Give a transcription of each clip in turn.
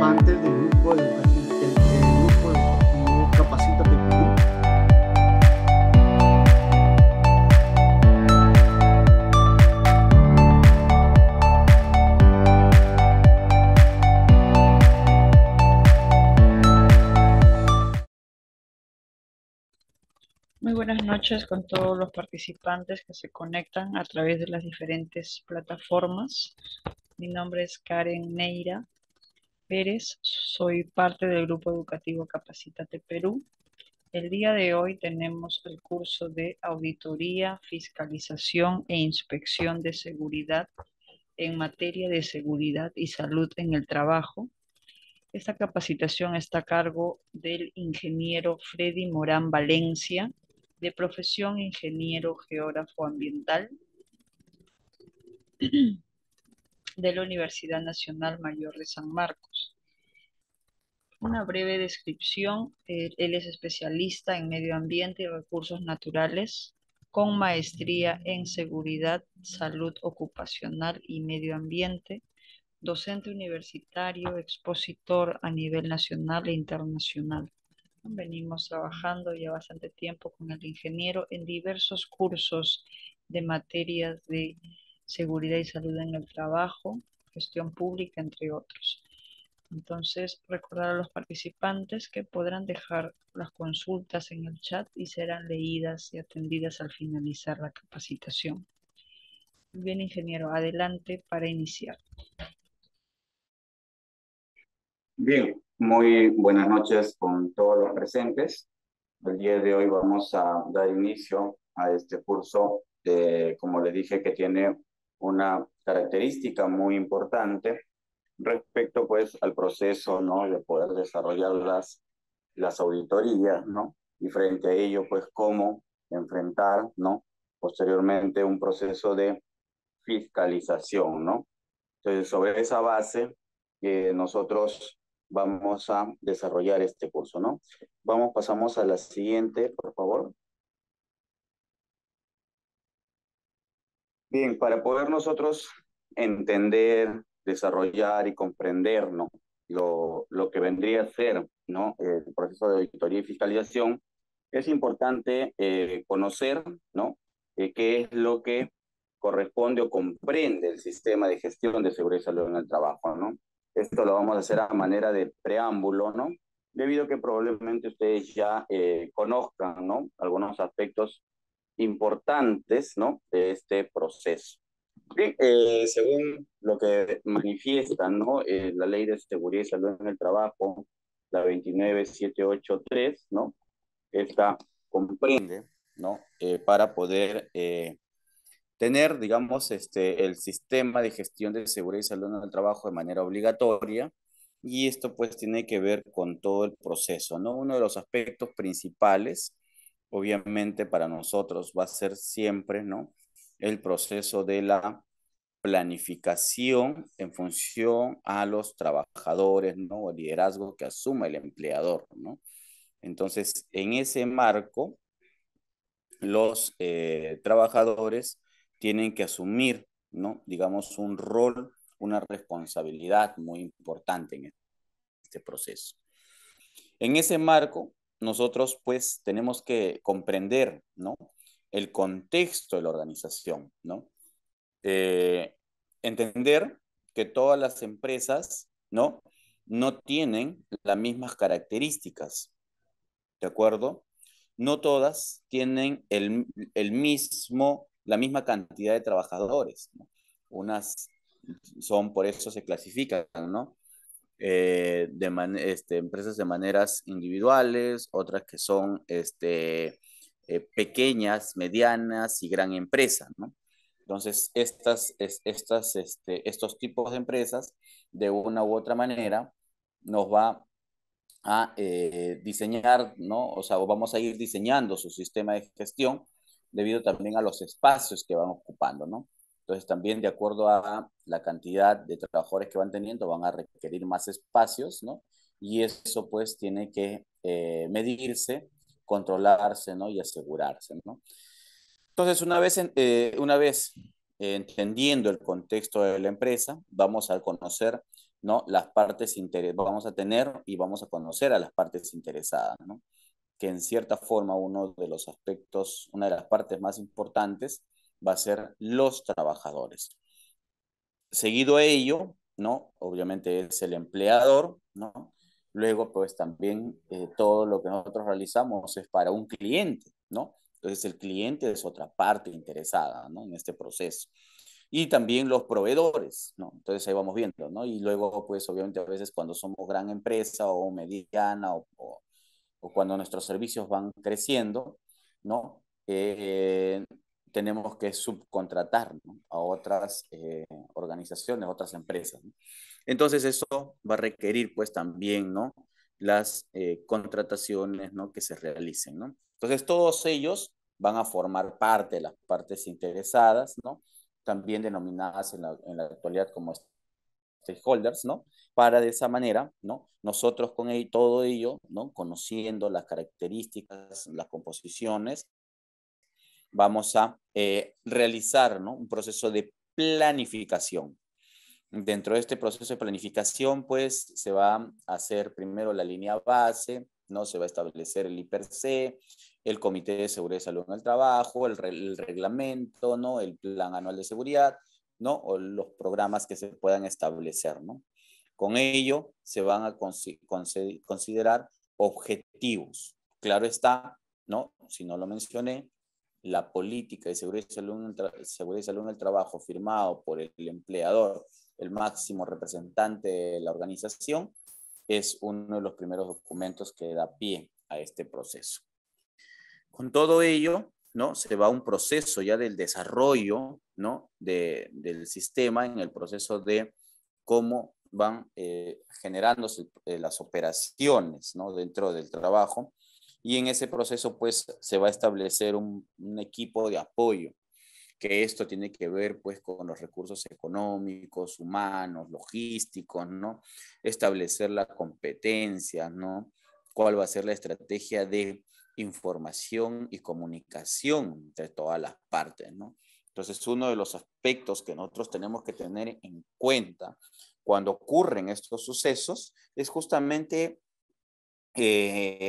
participantes del grupo educativo Capacítate Perú. Muy buenas noches con todos los participantes que se conectan a través de las diferentes plataformas. Mi nombre es Karen Neira Pérez, soy parte del Grupo Educativo Capacítate Perú. El día de hoy tenemos el curso de Auditoría, Fiscalización e Inspección de Seguridad en materia de seguridad y salud en el trabajo. Esta capacitación está a cargo del ingeniero Freddy Morán Valencia, de profesión ingeniero geógrafo ambiental de la Universidad Nacional Mayor de San Marcos. Una breve descripción: él es especialista en medio ambiente y recursos naturales, con maestría en seguridad, salud ocupacional y medio ambiente, docente universitario, expositor a nivel nacional e internacional. Venimos trabajando ya bastante tiempo con el ingeniero en diversos cursos de materias de seguridad y salud en el trabajo, gestión pública, entre otros. Entonces, recordar a los participantes que podrán dejar las consultas en el chat y serán leídas y atendidas al finalizar la capacitación. Bien, ingeniero, adelante para iniciar. Bien, muy buenas noches con todos los presentes. El día de hoy vamos a dar inicio a este curso, como les dije, que tiene una característica muy importante respecto pues al proceso, ¿no?, de poder desarrollar las auditorías, ¿no? Y frente a ello pues cómo enfrentar, ¿no?, posteriormente un proceso de fiscalización, ¿no? Entonces, sobre esa base, nosotros vamos a desarrollar este curso, ¿no? Pasamos a la siguiente, por favor. Bien, para poder nosotros entender, desarrollar y comprender, ¿no?, lo que vendría a ser, ¿no?, el proceso de auditoría y fiscalización, es importante conocer, ¿no?, qué es lo que corresponde o comprende el sistema de gestión de seguridad y salud en el trabajo, ¿no? Esto lo vamos a hacer a manera de preámbulo, ¿no? Debido a que probablemente ustedes ya conozcan, ¿no?, algunos aspectos importantes, ¿no?, de este proceso. Bien, según lo que manifiesta, ¿no?, la Ley de Seguridad y Salud en el Trabajo, la 29783, ¿no?, esta comprende, ¿no?, para poder tener, digamos, el sistema de gestión de seguridad y salud en el trabajo de manera obligatoria, y esto pues tiene que ver con todo el proceso, ¿no? Uno de los aspectos principales, obviamente para nosotros, va a ser siempre, ¿no?, el proceso de la planificación en función a los trabajadores, ¿no?, el liderazgo que asuma el empleador, ¿no? Entonces, en ese marco, los trabajadores tienen que asumir, ¿no?, digamos, un rol, una responsabilidad muy importante en este proceso. En ese marco, nosotros pues tenemos que comprender, ¿no?, el contexto de la organización, ¿no? Entender que todas las empresas, ¿no?, no tienen las mismas características, ¿de acuerdo? No todas tienen la misma cantidad de trabajadores, ¿no? Unas son, por eso se clasifican, ¿no?, empresas de maneras individuales, otras que son pequeñas, medianas y gran empresa, ¿no? Entonces, estos tipos de empresas, de una u otra manera, nos va a diseñar, ¿no? O sea, vamos a ir diseñando su sistema de gestión debido también a los espacios que van ocupando, ¿no? Entonces, también de acuerdo a la cantidad de trabajadores que van teniendo, van a requerir más espacios, ¿no? Y eso, pues, tiene que medirse, controlarse, ¿no?, y asegurarse, ¿no? Entonces, una vez entendiendo el contexto de la empresa, vamos a conocer, ¿no? Las partes vamos a tener y vamos a conocer a las partes interesadas, ¿no? Que en cierta forma uno de los aspectos, una de las partes más importantes va a ser los trabajadores. Seguido a ello, ¿no? Obviamente es el empleador, ¿no? Luego, pues también todo lo que nosotros realizamos es para un cliente, ¿no? Entonces el cliente es otra parte interesada, ¿no? En este proceso. Y también los proveedores, ¿no? Entonces ahí vamos viendo, ¿no? Y luego, pues obviamente a veces cuando somos gran empresa o mediana o cuando nuestros servicios van creciendo, ¿no? Tenemos que subcontratar, ¿no? A otras organizaciones, otras empresas, ¿no? Entonces eso va a requerir pues también, ¿no? Las contrataciones, ¿no? Que se realicen, ¿no? Entonces todos ellos van a formar parte de las partes interesadas, ¿no? También denominadas en la actualidad como stakeholders, ¿no? Para de esa manera, ¿no? Nosotros con todo ello, ¿no? Conociendo las características, las composiciones, vamos a realizar, ¿no? Un proceso de planificación. Dentro de este proceso de planificación, pues, se va a hacer primero la línea base, ¿no? Se va a establecer el IPRC, el Comité de Seguridad y Salud en el Trabajo, el reglamento, ¿no? El Plan Anual de Seguridad, ¿no? O los programas que se puedan establecer, ¿no? Con ello, se van a considerar objetivos. Claro está, ¿no? Si no lo mencioné, la política de seguridad y salud en el trabajo firmado por el empleador, el máximo representante de la organización, es uno de los primeros documentos que da pie a este proceso. Con todo ello, ¿no? Se va a un proceso ya del desarrollo, ¿no? Del sistema en el proceso de cómo van generándose las operaciones, ¿no? Dentro del trabajo. Y en ese proceso, pues, se va a establecer un equipo de apoyo, que esto tiene que ver, pues, con los recursos económicos, humanos, logísticos, ¿no? Establecer la competencia, ¿no? ¿Cuál va a ser la estrategia de información y comunicación entre todas las partes, ¿no? Entonces, uno de los aspectos que nosotros tenemos que tener en cuenta cuando ocurren estos sucesos es justamente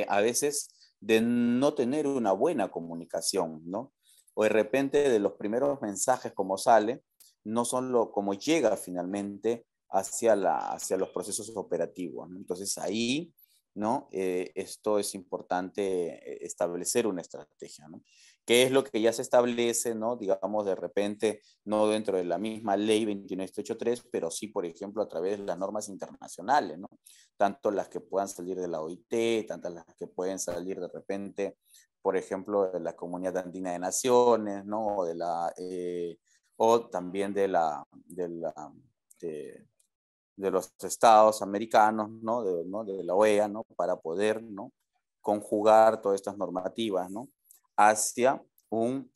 a veces de no tener una buena comunicación, ¿no? O de repente de los primeros mensajes como sale, no son como llega finalmente hacia los procesos operativos, ¿no? Entonces ahí, ¿no? Esto es importante establecer una estrategia, ¿no? ¿Qué es lo que ya se establece, ¿no? Digamos, de repente, no dentro de la misma ley 21783, pero sí, por ejemplo, a través de las normas internacionales, ¿no? Tanto las que puedan salir de la OIT, tantas las que pueden salir de repente, por ejemplo, de la Comunidad Andina de Naciones, ¿no? O también de los estados americanos, ¿no? De la OEA, ¿no? Para poder, ¿no? Conjugar todas estas normativas, ¿no? Hacia un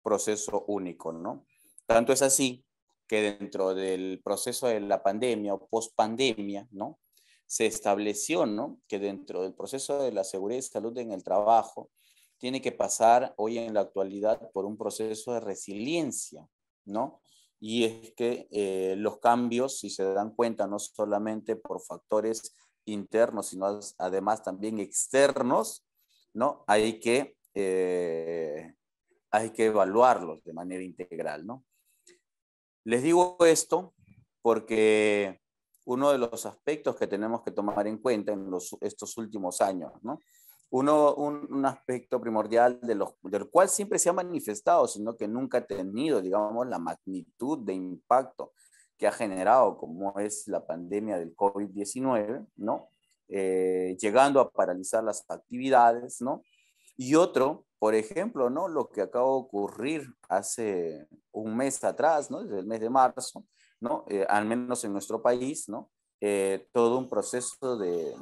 proceso único, ¿no? Tanto es así que dentro del proceso de la pandemia o post-pandemia, ¿no? Se estableció, ¿no? Que dentro del proceso de la seguridad y salud en el trabajo tiene que pasar hoy en la actualidad por un proceso de resiliencia, ¿no? Y es que los cambios, si se dan cuenta, no solamente por factores internos, sino además también externos, ¿no? Hay que evaluarlos de manera integral, ¿no? Les digo esto porque uno de los aspectos que tenemos que tomar en cuenta en estos últimos años, ¿no? Un aspecto primordial del cual siempre se ha manifestado, sino que nunca ha tenido, digamos, la magnitud de impacto que ha generado, como es la pandemia del COVID-19, ¿no? Llegando a paralizar las actividades, ¿no? Y otro, por ejemplo, ¿no? Lo que acaba de ocurrir hace un mes atrás, ¿no? Desde el mes de marzo, ¿no? Al menos en nuestro país, ¿no? Todo un proceso de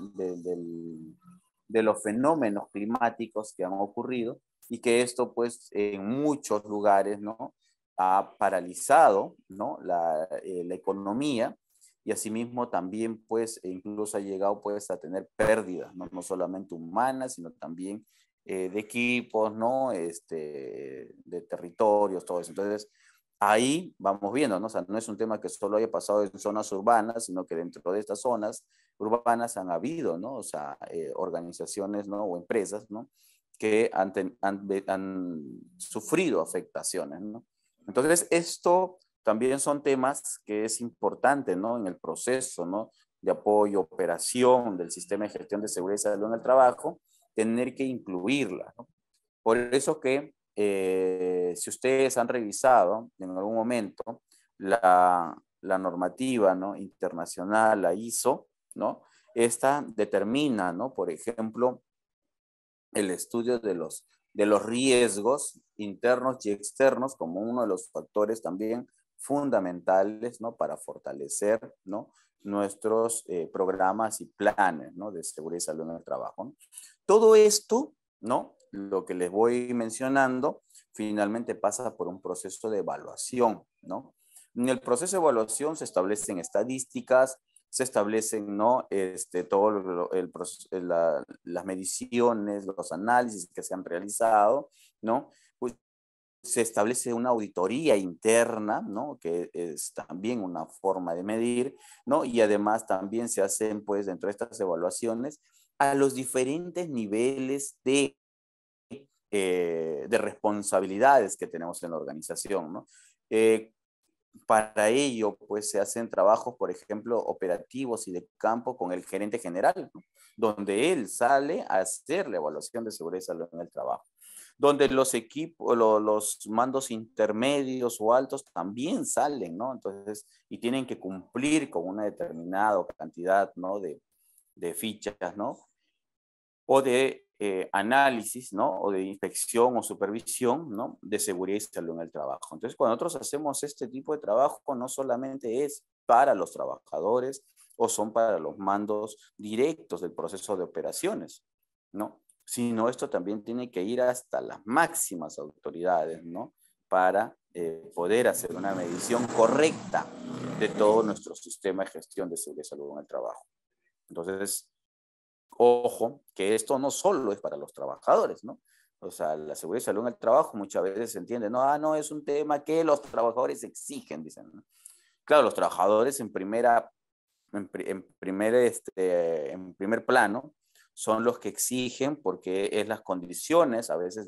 los fenómenos climáticos que han ocurrido y que esto, pues, en muchos lugares, ¿no? Ha paralizado, ¿no? La economía y asimismo también, pues, incluso ha llegado, pues, a tener pérdidas, ¿no? No solamente humanas, sino también de equipos, ¿no? De territorios, todo eso. Entonces, ahí vamos viendo, ¿no? O sea, no es un tema que solo haya pasado en zonas urbanas, sino que dentro de estas zonas urbanas han habido, ¿no? O sea, organizaciones, ¿no? O empresas, ¿no? Que han sufrido afectaciones, ¿no? Entonces, esto también son temas que es importante, ¿no? En el proceso, ¿no? De apoyo, operación del sistema de gestión de seguridad y salud en el trabajo, tener que incluirla, ¿no? Por eso que si ustedes han revisado en algún momento la normativa, ¿no? Internacional, la ISO, ¿no? Esta determina, ¿no? Por ejemplo, el estudio de los riesgos internos y externos como uno de los factores también fundamentales, ¿no? Para fortalecer, ¿no? Nuestros programas y planes, ¿no? De seguridad y salud en el trabajo, ¿no? Todo esto, ¿no? Lo que les voy mencionando, finalmente pasa por un proceso de evaluación, ¿no? En el proceso de evaluación se establecen estadísticas, se establecen, ¿no? Todo las mediciones, los análisis que se han realizado, ¿no? Pues se establece una auditoría interna, ¿no? Que es también una forma de medir, ¿no? Y además también se hacen, pues, dentro de estas evaluaciones, a los diferentes niveles de responsabilidades que tenemos en la organización, ¿no? Para ello, pues se hacen trabajos, por ejemplo, operativos y de campo con el gerente general, ¿no? Donde él sale a hacer la evaluación de seguridad y salud en el trabajo. Donde los equipos, los mandos intermedios o altos también salen, ¿no? Entonces, y tienen que cumplir con una determinada cantidad, ¿no? De fichas, ¿no? O de análisis, ¿no? O de inspección o supervisión, ¿no? De seguridad y salud en el trabajo. Entonces, cuando nosotros hacemos este tipo de trabajo, no solamente es para los trabajadores o son para los mandos directos del proceso de operaciones, ¿no? Sino esto también tiene que ir hasta las máximas autoridades, ¿no? Para poder hacer una medición correcta de todo nuestro sistema de gestión de seguridad y salud en el trabajo. Entonces, ojo, que esto no solo es para los trabajadores, ¿no? O sea, la seguridad y salud en el trabajo muchas veces se entiende, no, no, es un tema que los trabajadores exigen, dicen, ¿no? Claro, los trabajadores en primer plano son los que exigen porque es las condiciones a veces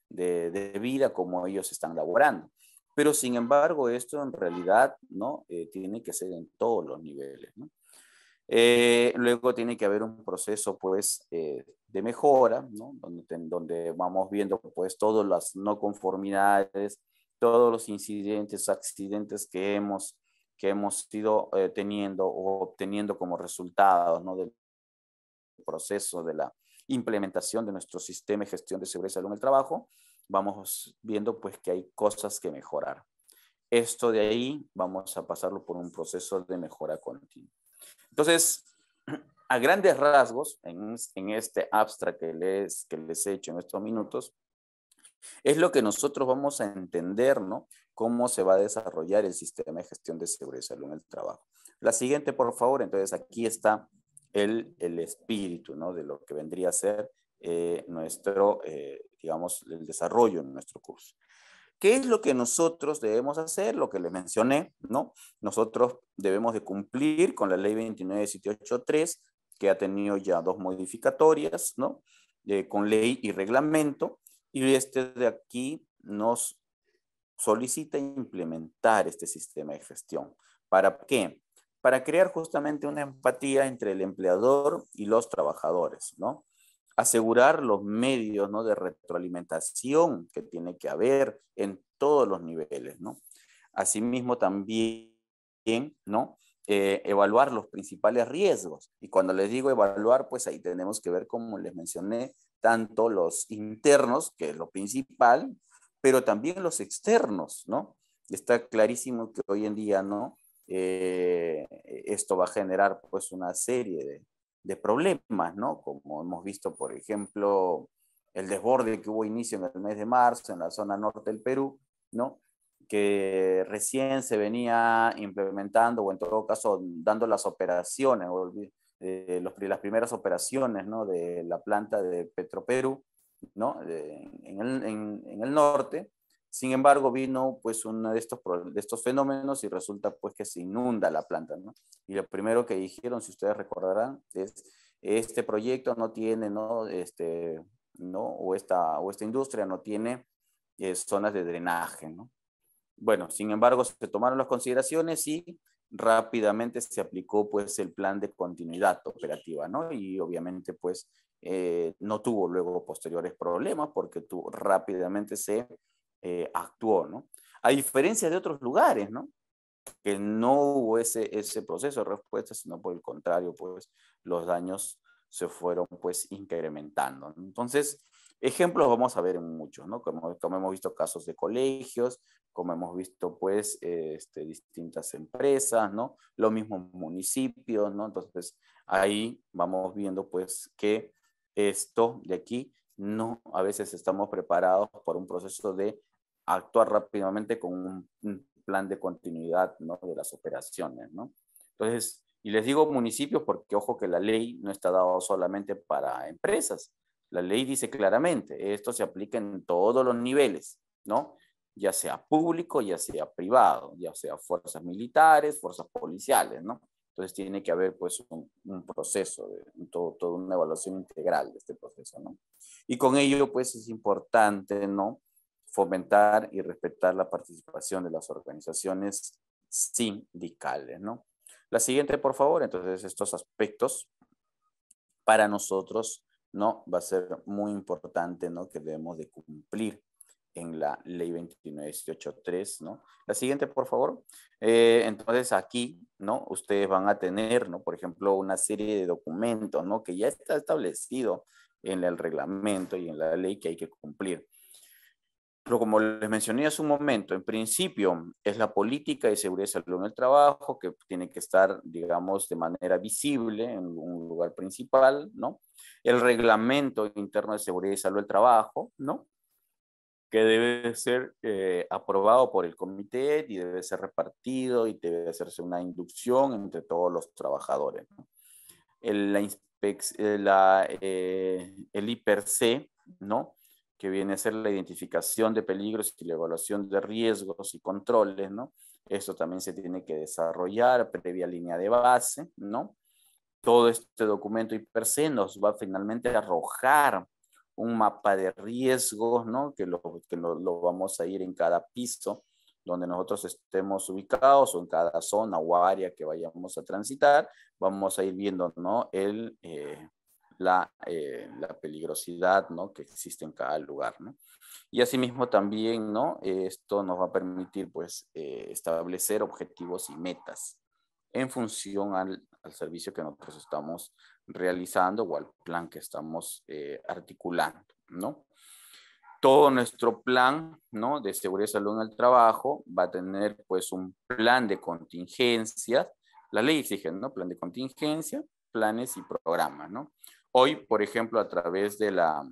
de vida como ellos están laborando. Pero sin embargo, esto en realidad, ¿no? Tiene que ser en todos los niveles, ¿no? Luego tiene que haber un proceso, pues, de mejora, ¿no? Donde vamos viendo, pues, todas las no conformidades, todos los incidentes, accidentes que hemos ido teniendo o obteniendo como resultados, ¿no? Del proceso de la implementación de nuestro sistema de gestión de seguridad y salud en el trabajo, vamos viendo, pues, que hay cosas que mejorar. Esto de ahí vamos a pasarlo por un proceso de mejora continua. Entonces, a grandes rasgos, en este abstract que les he hecho en estos minutos, es lo que nosotros vamos a entender, ¿no? Cómo se va a desarrollar el sistema de gestión de seguridad y salud en el trabajo. La siguiente, por favor. Entonces, aquí está el espíritu, ¿no? De lo que vendría a ser digamos, el desarrollo en nuestro curso. ¿Qué es lo que nosotros debemos hacer? Lo que les mencioné, ¿no? Nosotros debemos de cumplir con la ley 29783, que ha tenido ya 2 modificatorias, ¿no? Con ley y reglamento, y este de aquí nos solicita implementar este sistema de gestión. ¿Para qué? Para crear justamente una empatía entre el empleador y los trabajadores, ¿no? Asegurar los medios, ¿no? De retroalimentación que tiene que haber en todos los niveles, ¿no? Asimismo también, ¿no? Evaluar los principales riesgos. Y cuando les digo evaluar, pues ahí tenemos que ver, como les mencioné, tanto los internos, que es lo principal, pero también los externos, ¿no? Está clarísimo que hoy en día, ¿no? Esto va a generar, pues, una serie de problemas, ¿no? Como hemos visto, por ejemplo, el desborde que hubo inicio en el mes de marzo en la zona norte del Perú, ¿no? Que recién se venía implementando, o en todo caso dando las operaciones, las primeras operaciones, ¿no? De la planta de Petroperú, ¿no? En el norte. Sin embargo, vino pues uno de estos fenómenos y resulta pues que se inunda la planta, ¿no? Y lo primero que dijeron, si ustedes recordarán, es este proyecto no tiene, ¿no? ¿no? O esta industria no tiene zonas de drenaje, ¿no? Bueno, sin embargo, se tomaron las consideraciones y rápidamente se aplicó pues el plan de continuidad operativa, ¿no? Y obviamente pues no tuvo luego posteriores problemas porque rápidamente se actuó, ¿no? A diferencia de otros lugares, ¿no? Que no hubo ese proceso de respuesta, sino por el contrario, pues los daños se fueron pues incrementando, ¿no? Entonces, ejemplos vamos a ver en muchos, ¿no? Como hemos visto casos de colegios, como hemos visto pues distintas empresas, ¿no? Lo mismo municipios, ¿no? Entonces, ahí vamos viendo pues que esto de aquí, no, a veces estamos preparados por un proceso de actuar rápidamente con un plan de continuidad, ¿no? De las operaciones, ¿no? Entonces, y les digo municipios porque ojo que la ley no está dada solamente para empresas. La ley dice claramente, esto se aplica en todos los niveles, ¿no? Ya sea público, ya sea privado, ya sea fuerzas militares, fuerzas policiales, ¿no? Entonces tiene que haber pues un proceso, toda una evaluación integral de este proceso, ¿no? Y con ello pues es importante, ¿no? Fomentar y respetar la participación de las organizaciones sindicales, ¿no? La siguiente, por favor. Entonces, estos aspectos para nosotros, ¿no? Va a ser muy importante, ¿no? Que debemos de cumplir en la ley 29783, ¿no? La siguiente, por favor. Entonces, aquí, ¿no? Ustedes van a tener, ¿no? Por ejemplo, una serie de documentos, ¿no? Que ya está establecido en el reglamento y en la ley que hay que cumplir. Pero como les mencioné hace un momento, en principio es la política de seguridad y salud en el trabajo que tiene que estar, digamos, de manera visible en un lugar principal, ¿no? El reglamento interno de seguridad y salud del trabajo, ¿no? Que debe ser aprobado por el comité y debe ser repartido y debe hacerse una inducción entre todos los trabajadores, ¿no? El IPRC, ¿no? Que viene a ser la identificación de peligros y la evaluación de riesgos y controles, ¿no? Esto también se tiene que desarrollar previa línea de base, ¿no? Todo este documento IPRC nos va finalmente a arrojar un mapa de riesgos, ¿no? Que lo vamos a ir en cada piso donde nosotros estemos ubicados o en cada zona o área que vayamos a transitar, vamos a ir viendo, ¿no? La peligrosidad, ¿no? Que existe en cada lugar, ¿no? Y asimismo también, ¿no? Esto nos va a permitir, pues, establecer objetivos y metas en función al servicio que nosotros estamos realizando o al plan que estamos articulando, ¿no? Todo nuestro plan, ¿no? De seguridad y salud en el trabajo va a tener pues un plan de contingencias. La ley exige, ¿no? Plan de contingencia, planes y programas, ¿no? Hoy, por ejemplo, a través de la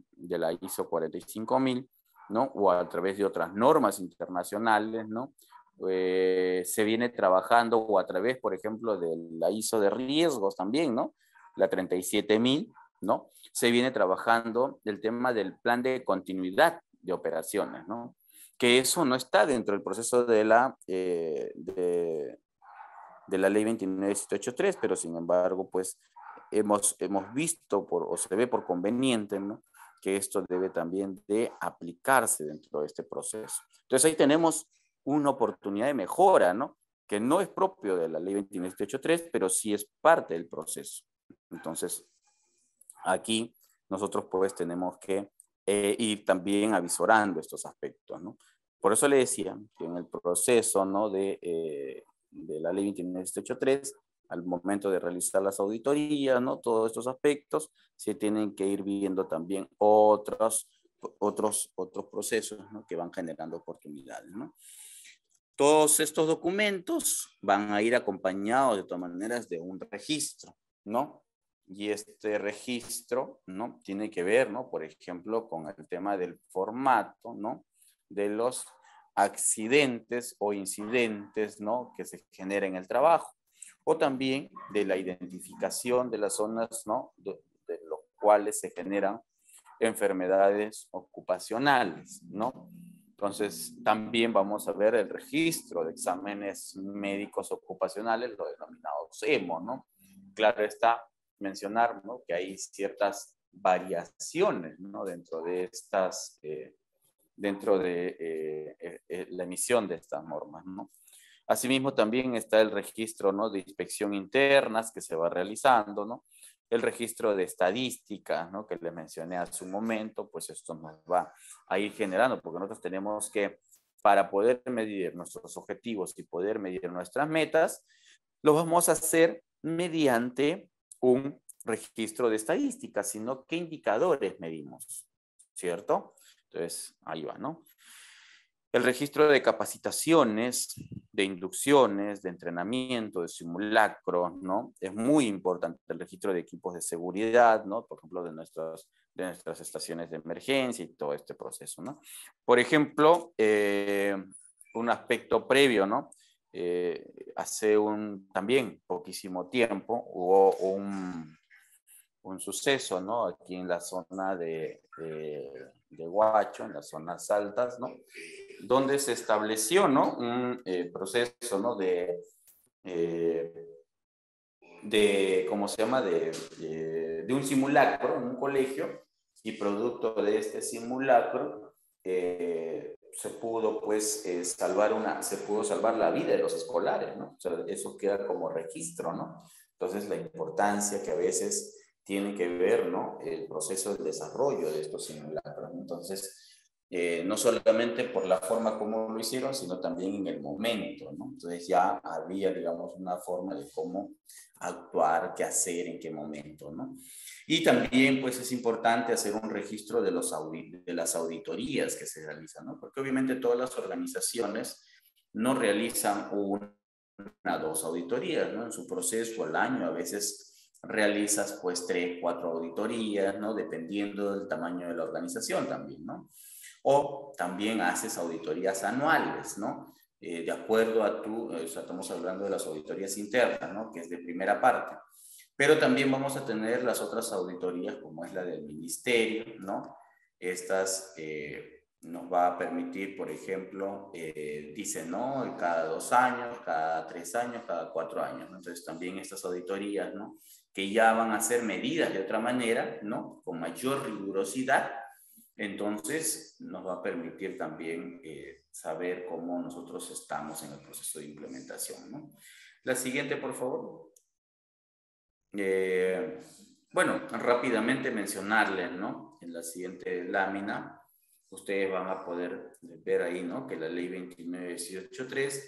ISO 45000, ¿no? O a través de otras normas internacionales, ¿no? Se viene trabajando o a través, por ejemplo, de la ISO de riesgos también, ¿no? La 37000, ¿no? Se viene trabajando el tema del plan de continuidad de operaciones, ¿no? Que eso no está dentro del proceso de la ley 29783, pero sin embargo, pues hemos visto o se ve por conveniente, ¿no? Que esto debe también de aplicarse dentro de este proceso. Entonces ahí tenemos una oportunidad de mejora, ¿no? Que no es propio de la ley 29783, pero sí es parte del proceso. Entonces, aquí nosotros pues tenemos que ir también avisorando estos aspectos, ¿no? Por eso le decía que en el proceso, ¿no? de la ley 29783, al momento de realizar las auditorías, ¿no? Todos estos aspectos se tienen que ir viendo también otros procesos, ¿no? Que van generando oportunidades, ¿no? Todos estos documentos van a ir acompañados de todas maneras de un registro, ¿no? Y este registro, ¿no? Tiene que ver, ¿no? Por ejemplo, con el tema del formato, ¿no? De los accidentes o incidentes, ¿no? Que se generan en el trabajo. O también de la identificación de las zonas, ¿no? De los cuales se generan enfermedades ocupacionales, ¿no? Entonces, también vamos a ver el registro de exámenes médicos ocupacionales, lo denominados EMO, ¿no? Claro está mencionar, ¿no?, que hay ciertas variaciones, ¿no?, dentro de estas, la emisión de estas normas, ¿no? Asimismo, también está el registro, ¿no?, de inspección internas que se va realizando, ¿no? El registro de estadística, ¿no?, que les mencioné hace un momento, pues esto nos va a ir generando, porque nosotros tenemos que, para poder medir nuestros objetivos y poder medir nuestras metas, lo vamos a hacer mediante un registro de estadística, sino qué indicadores medimos, ¿cierto? Entonces, ahí va, ¿no? El registro de capacitaciones, de inducciones, de entrenamiento, de simulacro, ¿no? Es muy importante el registro de equipos de seguridad, ¿no? Por ejemplo, de nuestras estaciones de emergencia y todo este proceso, ¿no? Por ejemplo, un aspecto previo, ¿no? Hace también poquísimo tiempo hubo un suceso, ¿no?, aquí en la zona de Huacho, en las zonas altas, ¿no?, donde se estableció, ¿no?, un proceso, ¿no?, ¿cómo se llama?, de un simulacro en un colegio, y producto de este simulacro se pudo, pues, salvar la vida de los escolares, ¿no? O sea, eso queda como registro, ¿no? Entonces, la importancia que a veces tiene que ver, ¿no?, el proceso de desarrollo de estos simulacros. Entonces, no solamente por la forma como lo hicieron, sino también en el momento, ¿no? Entonces ya había, digamos, una forma de cómo actuar, qué hacer, en qué momento, ¿no? Y también, pues, es importante hacer un registro de las auditorías que se realizan, ¿no? Porque obviamente todas las organizaciones no realizan una, dos auditorías, ¿no? En su proceso al año a veces realizas, pues, 3, 4 auditorías, ¿no? Dependiendo del tamaño de la organización también, ¿no? O también haces auditorías anuales, ¿no? De acuerdo a o sea, estamos hablando de las auditorías internas, ¿no?, que es de primera parte. Pero también vamos a tener las otras auditorías, como es la del ministerio, ¿no? Estas nos va a permitir, por ejemplo, dicen, ¿no?, cada 2 años, cada 3 años, cada 4 años, ¿no? Entonces también estas auditorías, ¿no?, que ya van a ser medidas de otra manera, ¿no?, con mayor rigurosidad. Entonces, nos va a permitir también saber cómo nosotros estamos en el proceso de implementación, ¿no? La siguiente, por favor. Bueno, rápidamente mencionarles, ¿no?, en la siguiente lámina, ustedes van a poder ver ahí, ¿no?, que la ley 29.18.3,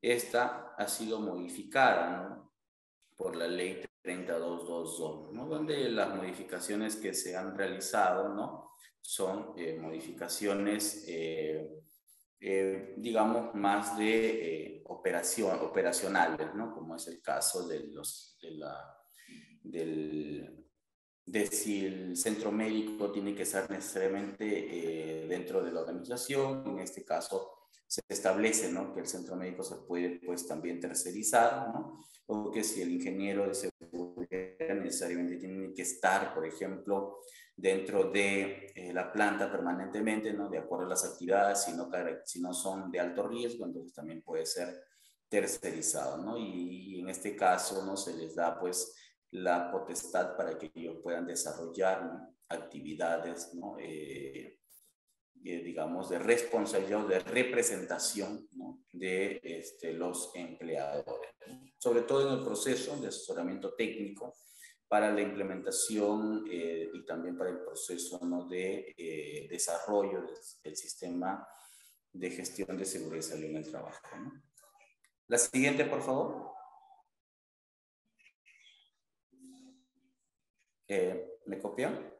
esta ha sido modificada, ¿no?, por la ley 32.2.2, ¿no?, donde las modificaciones que se han realizado, ¿no?, son modificaciones, digamos, más de operacionales, ¿no?, como es el caso de si el centro médico tiene que estar necesariamente dentro de la organización. En este caso se establece, ¿no?, que el centro médico se puede, pues, también tercerizar, ¿no?, o que si el ingeniero de seguridad necesariamente tiene que estar, por ejemplo, dentro de la planta permanentemente, ¿no?, de acuerdo a las actividades, si no son de alto riesgo, entonces también puede ser tercerizado, ¿no? Y en este caso, ¿no?, se les da, pues, la potestad para que ellos puedan desarrollar, ¿no?, actividades, ¿no?, digamos, de responsabilidad o de representación, ¿no?, de los empleadores, ¿no?, sobre todo en el proceso de asesoramiento técnico para la implementación y también para el proceso, ¿no?, de desarrollo del sistema de gestión de seguridad y salud en el trabajo, ¿no? La siguiente, por favor. ¿Me copian?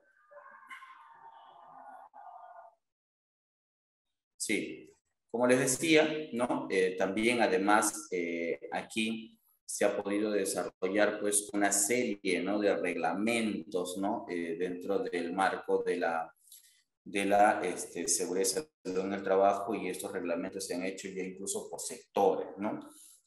Sí. Como les decía, ¿no? También, además, aquí se ha podido desarrollar, pues, una serie, ¿no?, de reglamentos, ¿no?, dentro del marco de la seguridad y salud en el trabajo, y estos reglamentos se han hecho ya incluso por sectores, ¿no?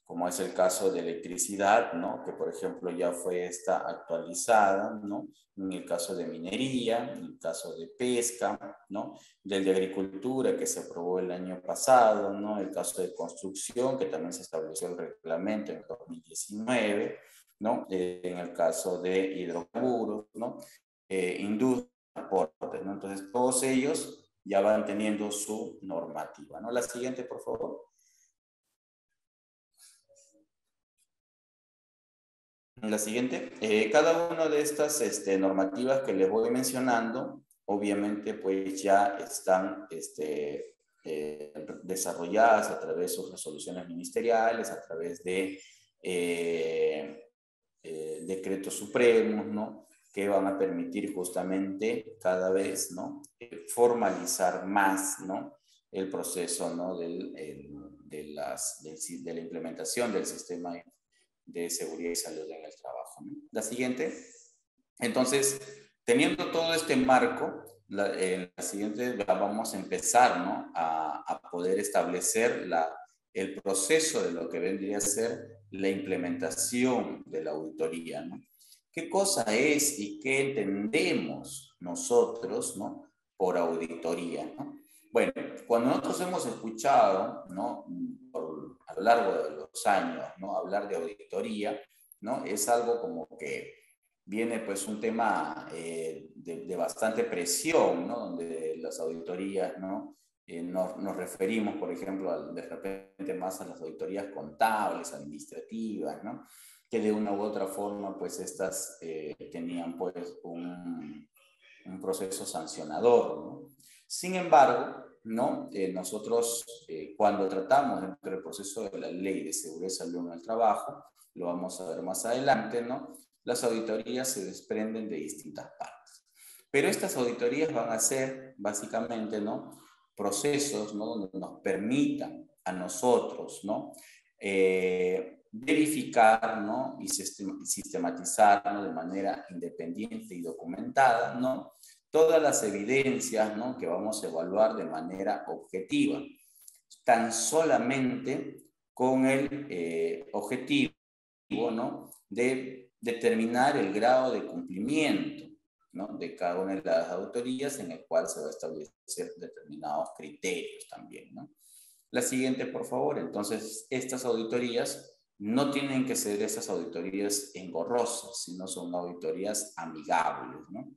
como es el caso de electricidad, ¿no? Que por ejemplo ya fue esta actualizada, ¿no? En el caso de minería, en el caso de pesca, ¿no? Del de agricultura que se aprobó el año pasado, ¿no? El caso de construcción que también se estableció el reglamento en 2019, ¿no? En el caso de hidrocarburos, ¿no? Industria, transporte, ¿no? Entonces todos ellos ya van teniendo su normativa, ¿no? La siguiente, por favor. La siguiente, cada una de estas normativas que les voy mencionando, obviamente pues ya están desarrolladas a través de sus resoluciones ministeriales, a través de decretos supremos, ¿no? Que van a permitir justamente cada vez, ¿no? Formalizar más, ¿no? El proceso, ¿no? De la implementación del sistema de seguridad y salud en el trabajo, ¿no? La siguiente. Entonces, teniendo todo este marco, la siguiente vamos a empezar, ¿no? a poder establecer el proceso de lo que vendría a ser la implementación de la auditoría, ¿no? ¿Qué cosa es y qué entendemos nosotros, ¿no? Por auditoría, ¿no? Bueno, cuando nosotros hemos escuchado, ¿no? A lo largo de los años, ¿no? Hablar de auditoría, ¿no? Es algo como que viene pues un tema de bastante presión, ¿no? Donde las auditorías, ¿no? Nos referimos, por ejemplo, de repente más a las auditorías contables, administrativas, ¿no? Que de una u otra forma, pues estas tenían pues un proceso sancionador, ¿no? Sin embargo, ¿no? Nosotros cuando tratamos dentro del proceso de la Ley de Seguridad y Salud en el Trabajo, lo vamos a ver más adelante, ¿no? Las auditorías se desprenden de distintas partes. Pero estas auditorías van a ser básicamente, ¿no? Procesos, ¿no? Donde nos permitan a nosotros, ¿no? Verificar, ¿no? Y sistematizar, ¿no? De manera independiente y documentada, ¿no? Todas las evidencias, ¿no? Que vamos a evaluar de manera objetiva, tan solamente con el objetivo, ¿no? De determinar el grado de cumplimiento, ¿no? De cada una de las auditorías, en el cual se va a establecer determinados criterios también, ¿no? La siguiente, por favor. Entonces, estas auditorías no tienen que ser esas auditorías engorrosas, sino son auditorías amigables, ¿no?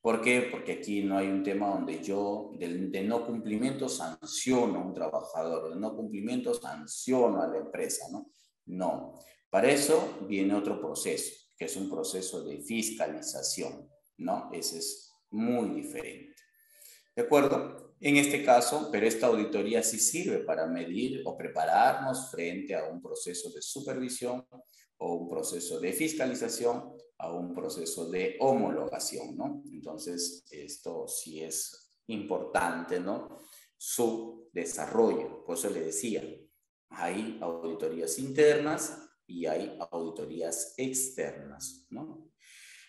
¿Por qué? Porque aquí no hay un tema donde yo de no cumplimiento sanciono a un trabajador, de no cumplimiento sanciono a la empresa, ¿no? No. Para eso viene otro proceso, que es un proceso de fiscalización, ¿no? Ese es muy diferente. ¿De acuerdo? En este caso, pero esta auditoría sí sirve para medir o prepararnos frente a un proceso de supervisión o un proceso de fiscalización, a un proceso de homologación, ¿no? Entonces, esto sí es importante, ¿no? Su desarrollo. Por eso le decía, hay auditorías internas y hay auditorías externas, ¿no?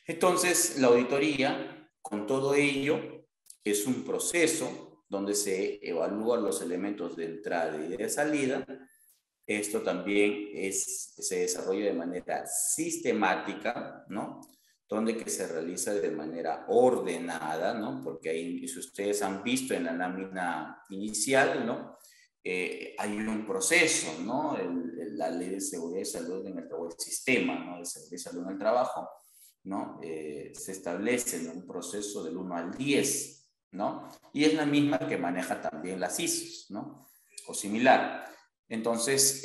Entonces, la auditoría, con todo ello, es un proceso donde se evalúan los elementos de entrada y de salida. Esto también se desarrolla de manera sistemática, ¿no? Donde que se realiza de manera ordenada, ¿no? Porque ahí, si ustedes han visto en la lámina inicial, ¿no? Hay un proceso, ¿no? La Ley de Seguridad y Salud en el trabajo, el sistema, ¿no? De seguridad y salud en el trabajo, ¿no? Se establece en un proceso del 1 al 10, ¿no? Y es la misma que maneja también las ISOs, ¿no? O similar. Entonces,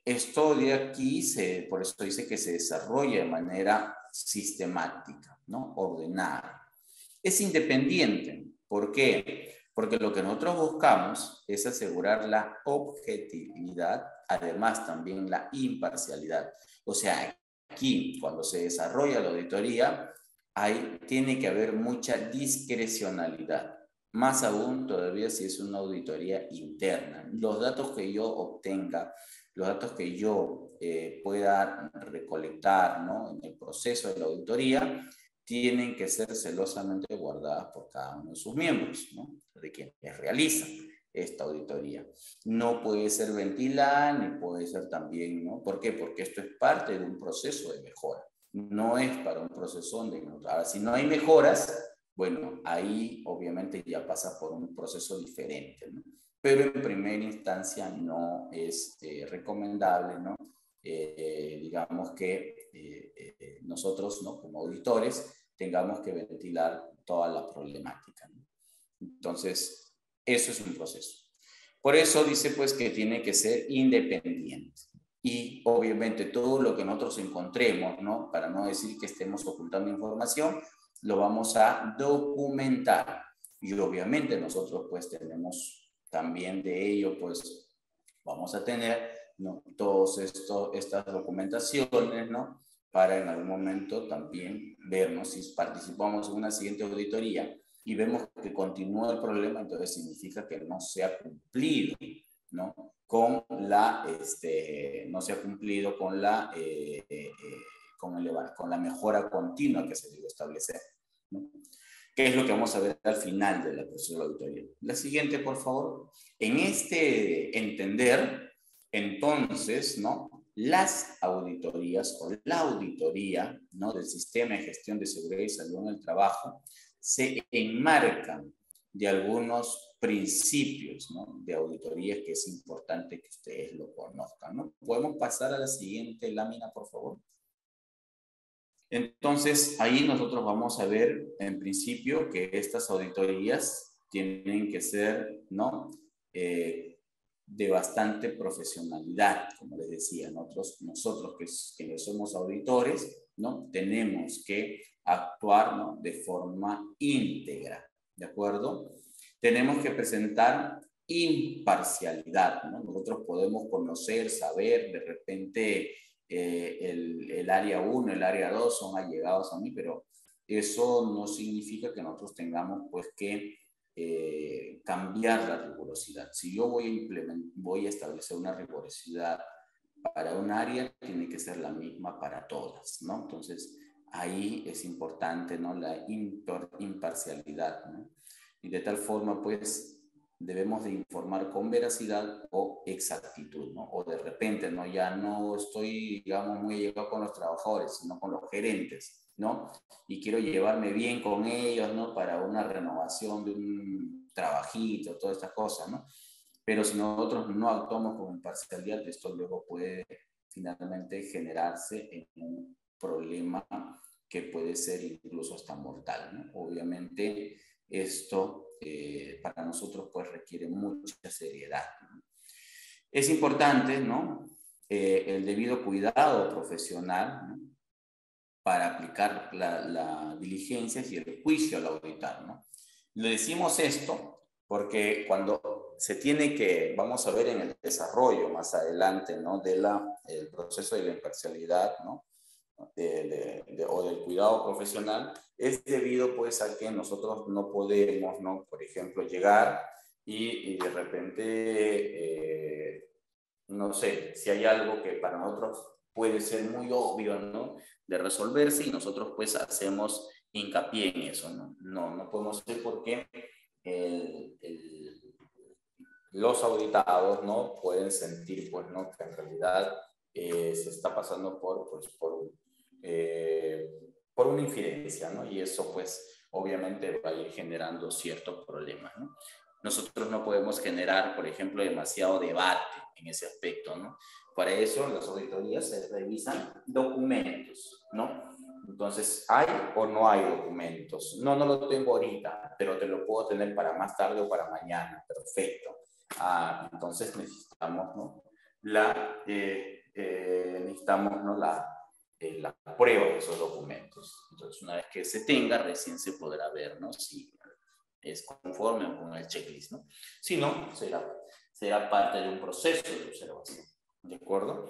esto de aquí, por eso dice que se desarrolla de manera sistemática, ¿no? Ordenada. Es independiente. ¿Por qué? Porque lo que nosotros buscamos es asegurar la objetividad, además también la imparcialidad. O sea, aquí, cuando se desarrolla la auditoría, tiene que haber mucha discrecionalidad. Más aún todavía si es una auditoría interna. Los datos que yo obtenga, los datos que yo pueda recolectar, ¿no? En el proceso de la auditoría, tienen que ser celosamente guardadas por cada uno de sus miembros, ¿no? De quienes realizan. esta auditoría. No puede ser ventilada ni puede ser también, ¿no? ¿Por qué? Porque esto es parte de un proceso de mejora. No es para un proceso donde... Ahora, si no hay mejoras, bueno, ahí obviamente ya pasa por un proceso diferente, ¿no? Pero en primera instancia no es recomendable, ¿no? Digamos que nosotros, ¿no? Como auditores, tengamos que ventilar toda la problemática, ¿no? Entonces, eso es un proceso. Por eso dice pues que tiene que ser independiente. Y obviamente todo lo que nosotros encontremos, ¿no? Para no decir que estemos ocultando información, lo vamos a documentar. Y obviamente nosotros pues tenemos también de ello, pues vamos a tener, ¿no? Todas estas documentaciones, ¿no? Para en algún momento también vernos si participamos en una siguiente auditoría y vemos que continúa el problema, entonces significa que no se ha cumplido, ¿no? Con la, no se ha cumplido con la, con la mejora continua que se debe establecer, ¿no? ¿Qué es lo que vamos a ver al final de la proceso de la auditoría? La siguiente, por favor. En este entender, entonces, ¿no? Las auditorías o la auditoría, ¿no? Del sistema de gestión de seguridad y salud en el trabajo se enmarcan de algunos principios, ¿no? De auditoría que es importante que ustedes lo conozcan, ¿no? ¿Podemos pasar a la siguiente lámina, por favor? Entonces, ahí nosotros vamos a ver, en principio, que estas auditorías tienen que ser, ¿no? De bastante profesionalidad, como les decía. Nosotros que somos auditores, ¿no? Tenemos que actuar, ¿no? De forma íntegra, ¿de acuerdo? Tenemos que presentar imparcialidad, ¿no? Nosotros podemos conocer, saber, de repente el área 1, el área 2 son allegados a mí, pero eso no significa que nosotros tengamos pues que cambiar la rigurosidad. Si yo voy a establecer una rigurosidad para un área, tiene que ser la misma para todas, ¿no? Entonces, ahí es importante, ¿no? La imparcialidad, ¿no? Y de tal forma, pues, debemos de informar con veracidad o exactitud, ¿no? O de repente, ¿no? Ya no estoy, digamos, muy llegado con los trabajadores, sino con los gerentes, ¿no? Y quiero llevarme bien con ellos, ¿no? Para una renovación de un trabajito, todas estas cosas, ¿no? Pero si nosotros no actuamos con imparcialidad, esto luego puede finalmente generarse en un problema que puede ser incluso hasta mortal, ¿no? Obviamente esto para nosotros pues requiere mucha seriedad, ¿no? Es importante, ¿no? El debido cuidado profesional, ¿no? Para aplicar la diligencia y el juicio al auditar, ¿no? Le decimos esto porque cuando se tiene que, vamos a ver en el desarrollo más adelante, ¿no? El proceso de la imparcialidad, ¿no? O del cuidado profesional, es debido pues a que nosotros no podemos, ¿no? Por ejemplo, llegar y de repente, no sé, si hay algo que para nosotros puede ser muy obvio, ¿no? De resolverse y nosotros pues hacemos hincapié en eso, ¿no? No podemos hacer porque los auditados, ¿no? Pueden sentir, pues, ¿no? Que en realidad se está pasando por una infidencia, ¿no? Y eso, pues, obviamente va a ir generando ciertos problemas, ¿no? Nosotros no podemos generar, por ejemplo, demasiado debate en ese aspecto, ¿no? Para eso, en las auditorías se revisan documentos, ¿no? Entonces, ¿hay o no hay documentos? No lo tengo ahorita, pero te lo puedo tener para más tarde o para mañana. Perfecto. Entonces necesitamos, ¿no? Necesitamos, ¿no? La prueba de esos documentos. Entonces, una vez que se tenga, recién se podrá ver, ¿no? Si es conforme con el checklist, ¿no? Si no, será parte de un proceso de observación, ¿de acuerdo?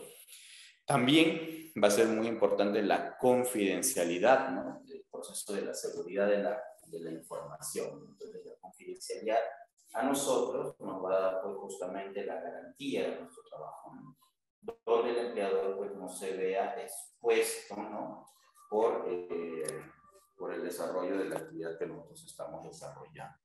También va a ser muy importante la confidencialidad, ¿no? El proceso de la seguridad de la información. Entonces, la confidencialidad a nosotros nos va a dar pues, justamente la garantía de nuestro trabajo, ¿no? Donde el empleador pues, no se vea expuesto, ¿no? Por el desarrollo de la actividad que nosotros estamos desarrollando.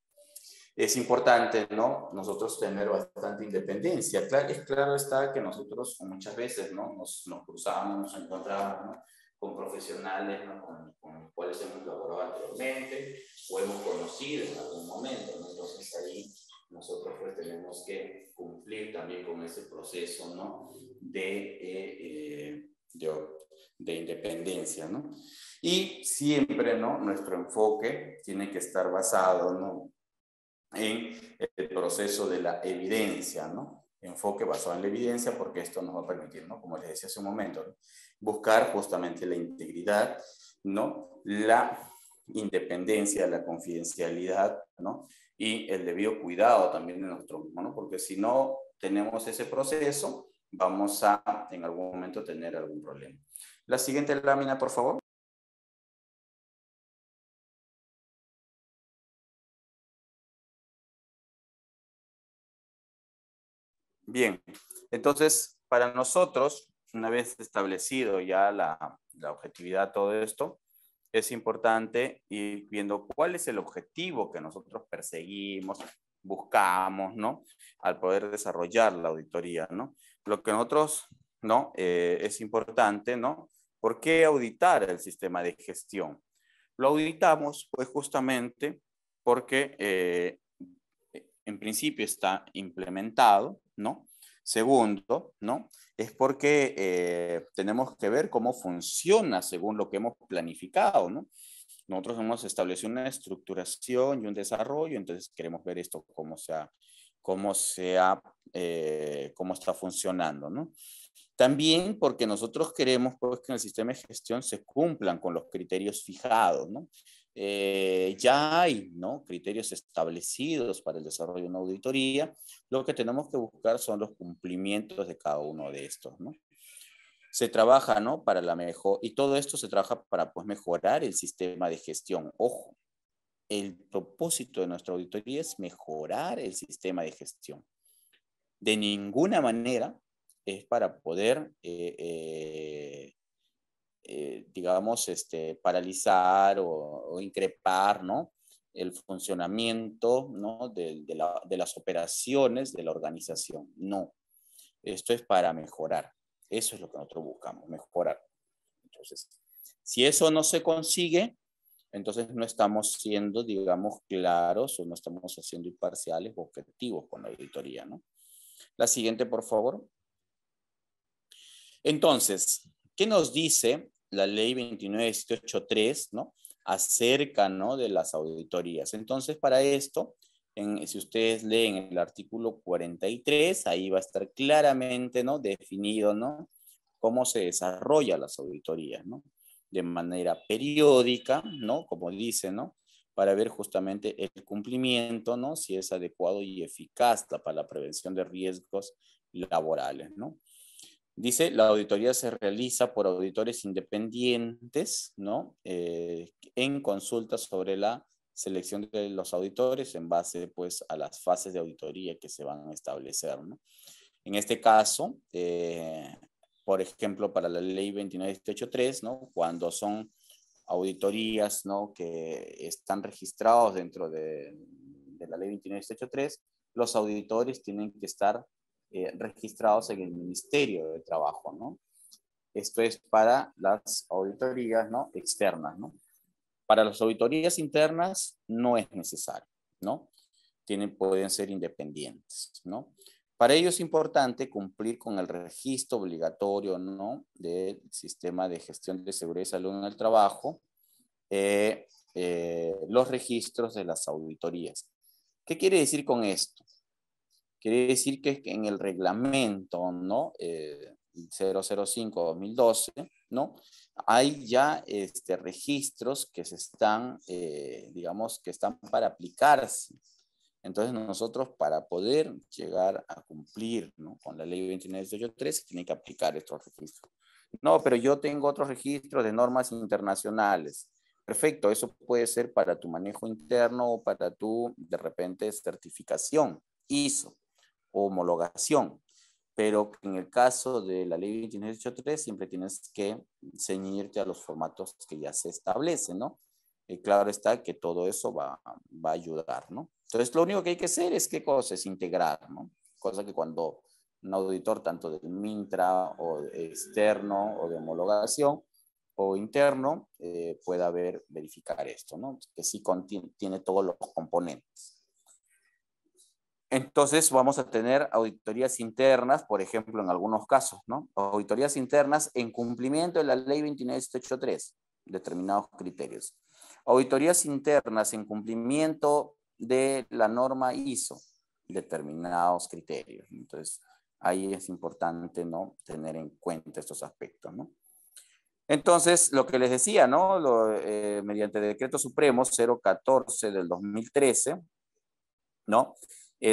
es importante, ¿no? Nosotros tener bastante independencia. Claro está que nosotros muchas veces, ¿no? Nos cruzamos, nos encontramos, ¿no? Con profesionales, ¿no? Con los cuales hemos laborado anteriormente o hemos conocido en algún momento, ¿no? Entonces ahí nosotros pues tenemos que cumplir también con ese proceso, ¿no? De independencia, ¿no? Y siempre, ¿no? Nuestro enfoque tiene que estar basado, ¿no? En el proceso de la evidencia, ¿no? Enfoque basado en la evidencia, porque esto nos va a permitir, ¿no? Como les decía hace un momento, ¿no? Buscar justamente la integridad, ¿no? La independencia, la confidencialidad, ¿no? Y el debido cuidado también de nosotros mismos, ¿no? Porque si no tenemos ese proceso, vamos a en algún momento tener algún problema. La siguiente lámina, por favor. Bien, entonces, para nosotros, una vez establecido ya la objetividad, todo esto, es importante ir viendo cuál es el objetivo que nosotros perseguimos, buscamos, ¿no? Al poder desarrollar la auditoría, ¿no? Lo que nosotros, ¿no? Es importante, ¿no? ¿Por qué auditar el sistema de gestión? Lo auditamos, pues, justamente porque en principio está implementado, ¿no? Segundo, ¿no? Es porque tenemos que ver cómo funciona según lo que hemos planificado, ¿no? Nosotros hemos establecido una estructuración y un desarrollo, entonces queremos ver esto cómo está funcionando, ¿no? También porque nosotros queremos pues, que en el sistema de gestión se cumplan con los criterios fijados, ¿no? Ya hay, ¿no? Criterios establecidos para el desarrollo de una auditoría. Lo que tenemos que buscar son los cumplimientos de cada uno de estos, ¿no? Se trabaja, ¿no? Para la mejor, y todo esto se trabaja para pues, mejorar el sistema de gestión. Ojo, el propósito de nuestra auditoría es mejorar el sistema de gestión. De ninguna manera es para poder, digamos, paralizar o increpar, ¿no? El funcionamiento, ¿no? de las operaciones de la organización. No, esto es para mejorar. Eso es lo que nosotros buscamos, mejorar. Entonces, si eso no se consigue, entonces no estamos siendo, digamos, claros o no estamos haciendo imparciales o objetivos con la auditoría, ¿no? La siguiente, por favor. Entonces, ¿qué nos dice la ley 29783, ¿no? Acerca, ¿no? De las auditorías. Entonces, para esto, si ustedes leen el artículo 43, ahí va a estar claramente, ¿no? Definido, ¿no? Cómo se desarrollan las auditorías, ¿no? De manera periódica, ¿no? Como dice, ¿no? Para ver justamente el cumplimiento, ¿no? Si es adecuado y eficaz para la prevención de riesgos laborales, ¿no? Dice, la auditoría se realiza por auditores independientes, ¿no? En consulta sobre la selección de los auditores en base, pues, a las fases de auditoría que se van a establecer, ¿no? En este caso, por ejemplo, para la ley 29783, ¿no? Cuando son auditorías, ¿no? Que están registrados dentro de la ley 29783, los auditores tienen que estar registrados en el Ministerio de Trabajo, ¿no? Esto es para las auditorías, ¿no? Externas, ¿no? Para las auditorías internas no es necesario, ¿no? Pueden ser independientes, ¿no? Para ello es importante cumplir con el registro obligatorio, ¿no? Del sistema de gestión de seguridad y salud en el trabajo, los registros de las auditorías. ¿Qué quiere decir con esto? Quiere decir que en el reglamento, ¿no? 005-2012, ¿no? Hay ya registros que se están, digamos, que están para aplicarse. Entonces nosotros para poder llegar a cumplir, ¿no? Con la ley 29783 tiene que aplicar estos registros. No, pero yo tengo otros registros de normas internacionales. Perfecto, eso puede ser para tu manejo interno o para tu, de repente, certificación, ISO, o homologación. Pero en el caso de la ley 29783 siempre tienes que ceñirte a los formatos que ya se establecen, ¿no? Claro está que todo eso va a ayudar, ¿no? Entonces, lo único que hay que hacer es, ¿qué cosa? Es integrar, ¿no? Cosa que cuando un auditor, tanto del MINTRA o externo o de homologación o interno, pueda verificar esto, ¿no? Que sí tiene todos los componentes. Entonces vamos a tener auditorías internas, por ejemplo, en algunos casos, ¿no? Auditorías internas en cumplimiento de la ley 29783, determinados criterios. Auditorías internas en cumplimiento de la norma ISO, determinados criterios. Entonces, ahí es importante, ¿no? Tener en cuenta estos aspectos, ¿no? Entonces, lo que les decía, ¿no? Mediante Decreto Supremo 014 del 2013, ¿no?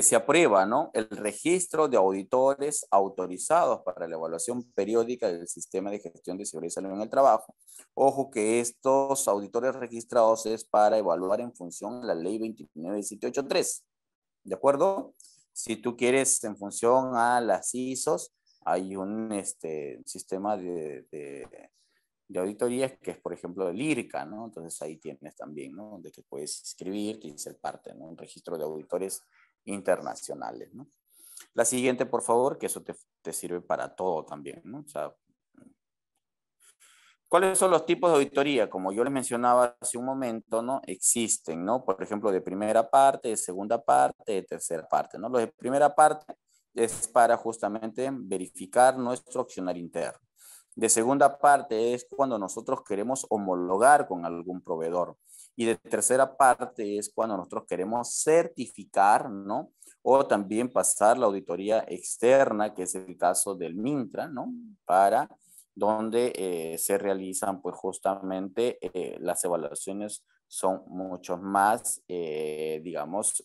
Se aprueba, ¿no? El registro de auditores autorizados para la evaluación periódica del sistema de gestión de seguridad y salud en el trabajo. Ojo que estos auditores registrados es para evaluar en función de la ley 29783, ¿de acuerdo? Si tú quieres en función a las ISOs, hay un sistema de auditorías que es, por ejemplo, el IRCA, ¿no? Entonces ahí tienes también, ¿no? De que puedes inscribirte y ser parte, ¿no? Un registro de auditores internacionales, ¿no? La siguiente, por favor, que eso te sirve para todo también, ¿no? O sea, ¿cuáles son los tipos de auditoría? Como yo les mencionaba hace un momento, ¿no? Existen, ¿no? Por ejemplo, de primera parte, de segunda parte, de tercera parte, ¿no? Los de primera parte es para justamente verificar nuestro accionario interno. De segunda parte es cuando nosotros queremos homologar con algún proveedor. Y de tercera parte es cuando nosotros queremos certificar, ¿no? O también pasar la auditoría externa, que es el caso del MINTRA, ¿no? Para donde se realizan, pues justamente las evaluaciones son mucho más, digamos,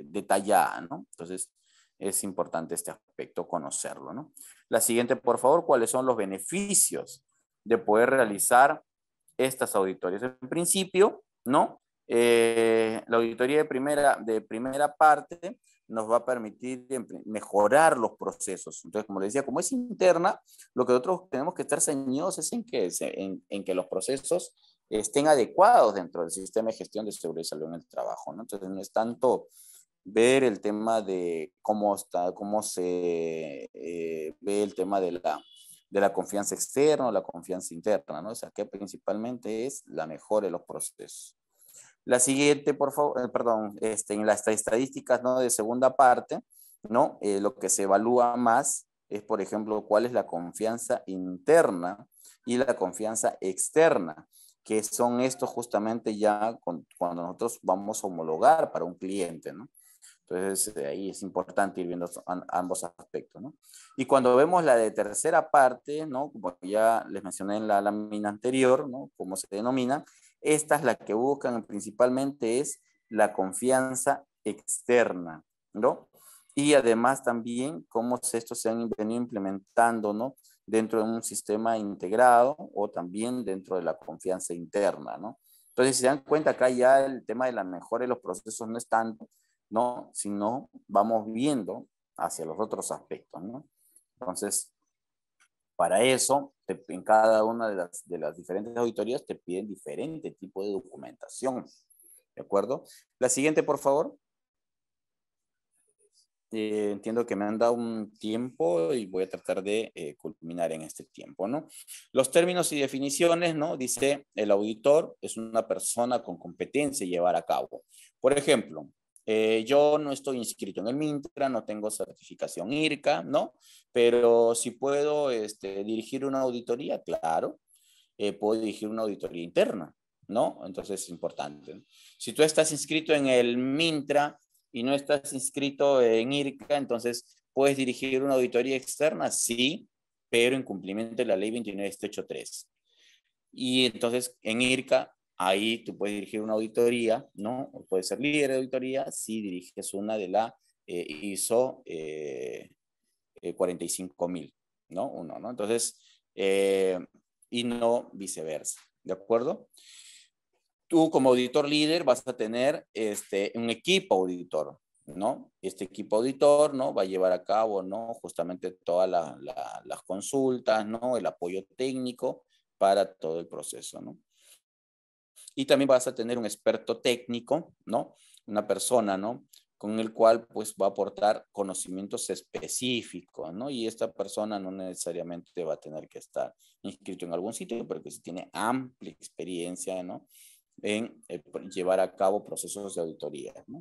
detalladas, ¿no? Entonces, es importante este aspecto conocerlo, ¿no? La siguiente, por favor, ¿cuáles son los beneficios de poder realizar estas auditorías? En principio, ¿no? La auditoría de primera parte nos va a permitir mejorar los procesos. Entonces, como les decía, como es interna, lo que nosotros tenemos que estar ceñidos es en que los procesos estén adecuados dentro del sistema de gestión de seguridad y salud en el trabajo, ¿no? Entonces, no es tanto ver el tema de cómo se ve el tema de la confianza externa o la confianza interna, ¿no? O sea, que principalmente es la mejora de los procesos. La siguiente, por favor, perdón, en las estadísticas, ¿no? De segunda parte, ¿no? Lo que se evalúa más es, por ejemplo, cuál es la confianza interna y la confianza externa, que son estos justamente ya cuando nosotros vamos a homologar para un cliente, ¿no? Entonces, ahí es importante ir viendo ambos aspectos, ¿no? Y cuando vemos la de tercera parte, ¿no? Como ya les mencioné en la lámina anterior, ¿no? Cómo se denomina, esta es la que buscan principalmente es la confianza externa, ¿no? Y además también cómo estos se han venido implementando, ¿no? Dentro de un sistema integrado o también dentro de la confianza interna, ¿no? Entonces, si se dan cuenta, acá ya el tema de la mejora de los procesos no es tanto, ¿no? Sino vamos viendo hacia los otros aspectos, ¿no? Entonces, para eso, en cada una de las diferentes auditorías te piden diferente tipo de documentación, ¿de acuerdo? La siguiente, por favor. Entiendo que me han dado un tiempo y voy a tratar de culminar en este tiempo, ¿no? Los términos y definiciones, ¿no? Dice, el auditor es una persona con competencia en llevar a cabo. Por ejemplo, yo no estoy inscrito en el MINTRA, no tengo certificación IRCA, ¿no? Pero si puedo dirigir una auditoría, claro, puedo dirigir una auditoría interna, ¿no? Entonces es importante, ¿no? Si tú estás inscrito en el MINTRA y no estás inscrito en IRCA, entonces puedes dirigir una auditoría externa, sí, pero en cumplimiento de la ley 29783. Y entonces en IRCA, ahí tú puedes dirigir una auditoría, ¿no? O puedes ser líder de auditoría si diriges una de la ISO 45000, ¿no? Uno, ¿no? Entonces, y no viceversa, ¿de acuerdo? Tú como auditor líder vas a tener un equipo auditor, ¿no? Este equipo auditor, ¿no? Va a llevar a cabo, ¿no? Justamente todas las consultas, ¿no? El apoyo técnico para todo el proceso, ¿no? Y también vas a tener un experto técnico, ¿no? Una persona, ¿no? con el cual pues va a aportar conocimientos específicos, ¿no? Y esta persona no necesariamente va a tener que estar inscrito en algún sitio, pero que sí tiene amplia experiencia, ¿no? En llevar a cabo procesos de auditoría, ¿no?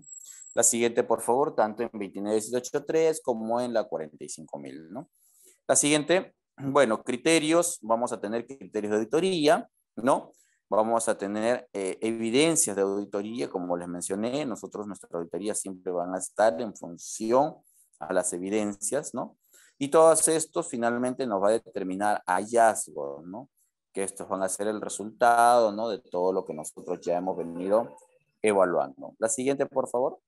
La siguiente, por favor, tanto en 29.183 como en la 45.000, ¿no? La siguiente, bueno, criterios, vamos a tener criterios de auditoría, ¿no? Vamos a tener evidencias de auditoría, como les mencioné, nuestra auditoría siempre van a estar en función a las evidencias, ¿no? Y todos estos finalmente nos va a determinar hallazgos, ¿no? Que estos van a ser el resultado, ¿no? De todo lo que nosotros ya hemos venido evaluando. La siguiente, por favor.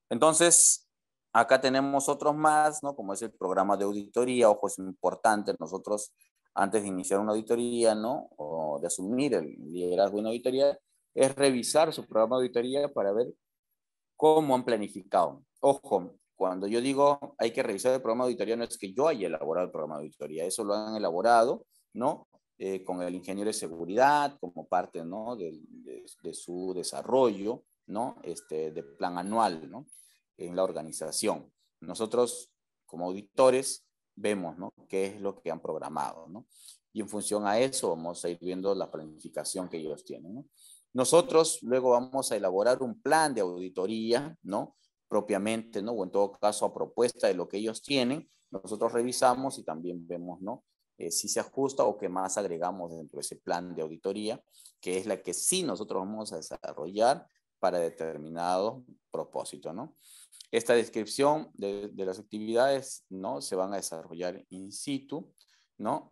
Entonces, acá tenemos otros más, ¿no? Como es el programa de auditoría. Ojo, es importante nosotros, antes de iniciar una auditoría, ¿no? O de asumir el liderazgo de una auditoría, es revisar su programa de auditoría para ver cómo han planificado. Ojo, cuando yo digo hay que revisar el programa de auditoría, no es que yo haya elaborado el programa de auditoría, eso lo han elaborado, ¿no? Con el ingeniero de seguridad como parte, ¿no? de su desarrollo, ¿no? De plan anual, ¿no? En la organización. Nosotros, como auditores, vemos, ¿no? Qué es lo que han programado, ¿no? Y en función a eso vamos a ir viendo la planificación que ellos tienen, ¿no? Nosotros luego vamos a elaborar un plan de auditoría, ¿no? Propiamente, ¿no? O en todo caso a propuesta de lo que ellos tienen, nosotros revisamos y también vemos, ¿no? Si se ajusta o qué más agregamos dentro de ese plan de auditoría, que es la que sí nosotros vamos a desarrollar para determinado propósito, ¿no? Esta descripción de las actividades, ¿no? Se van a desarrollar in situ, ¿no?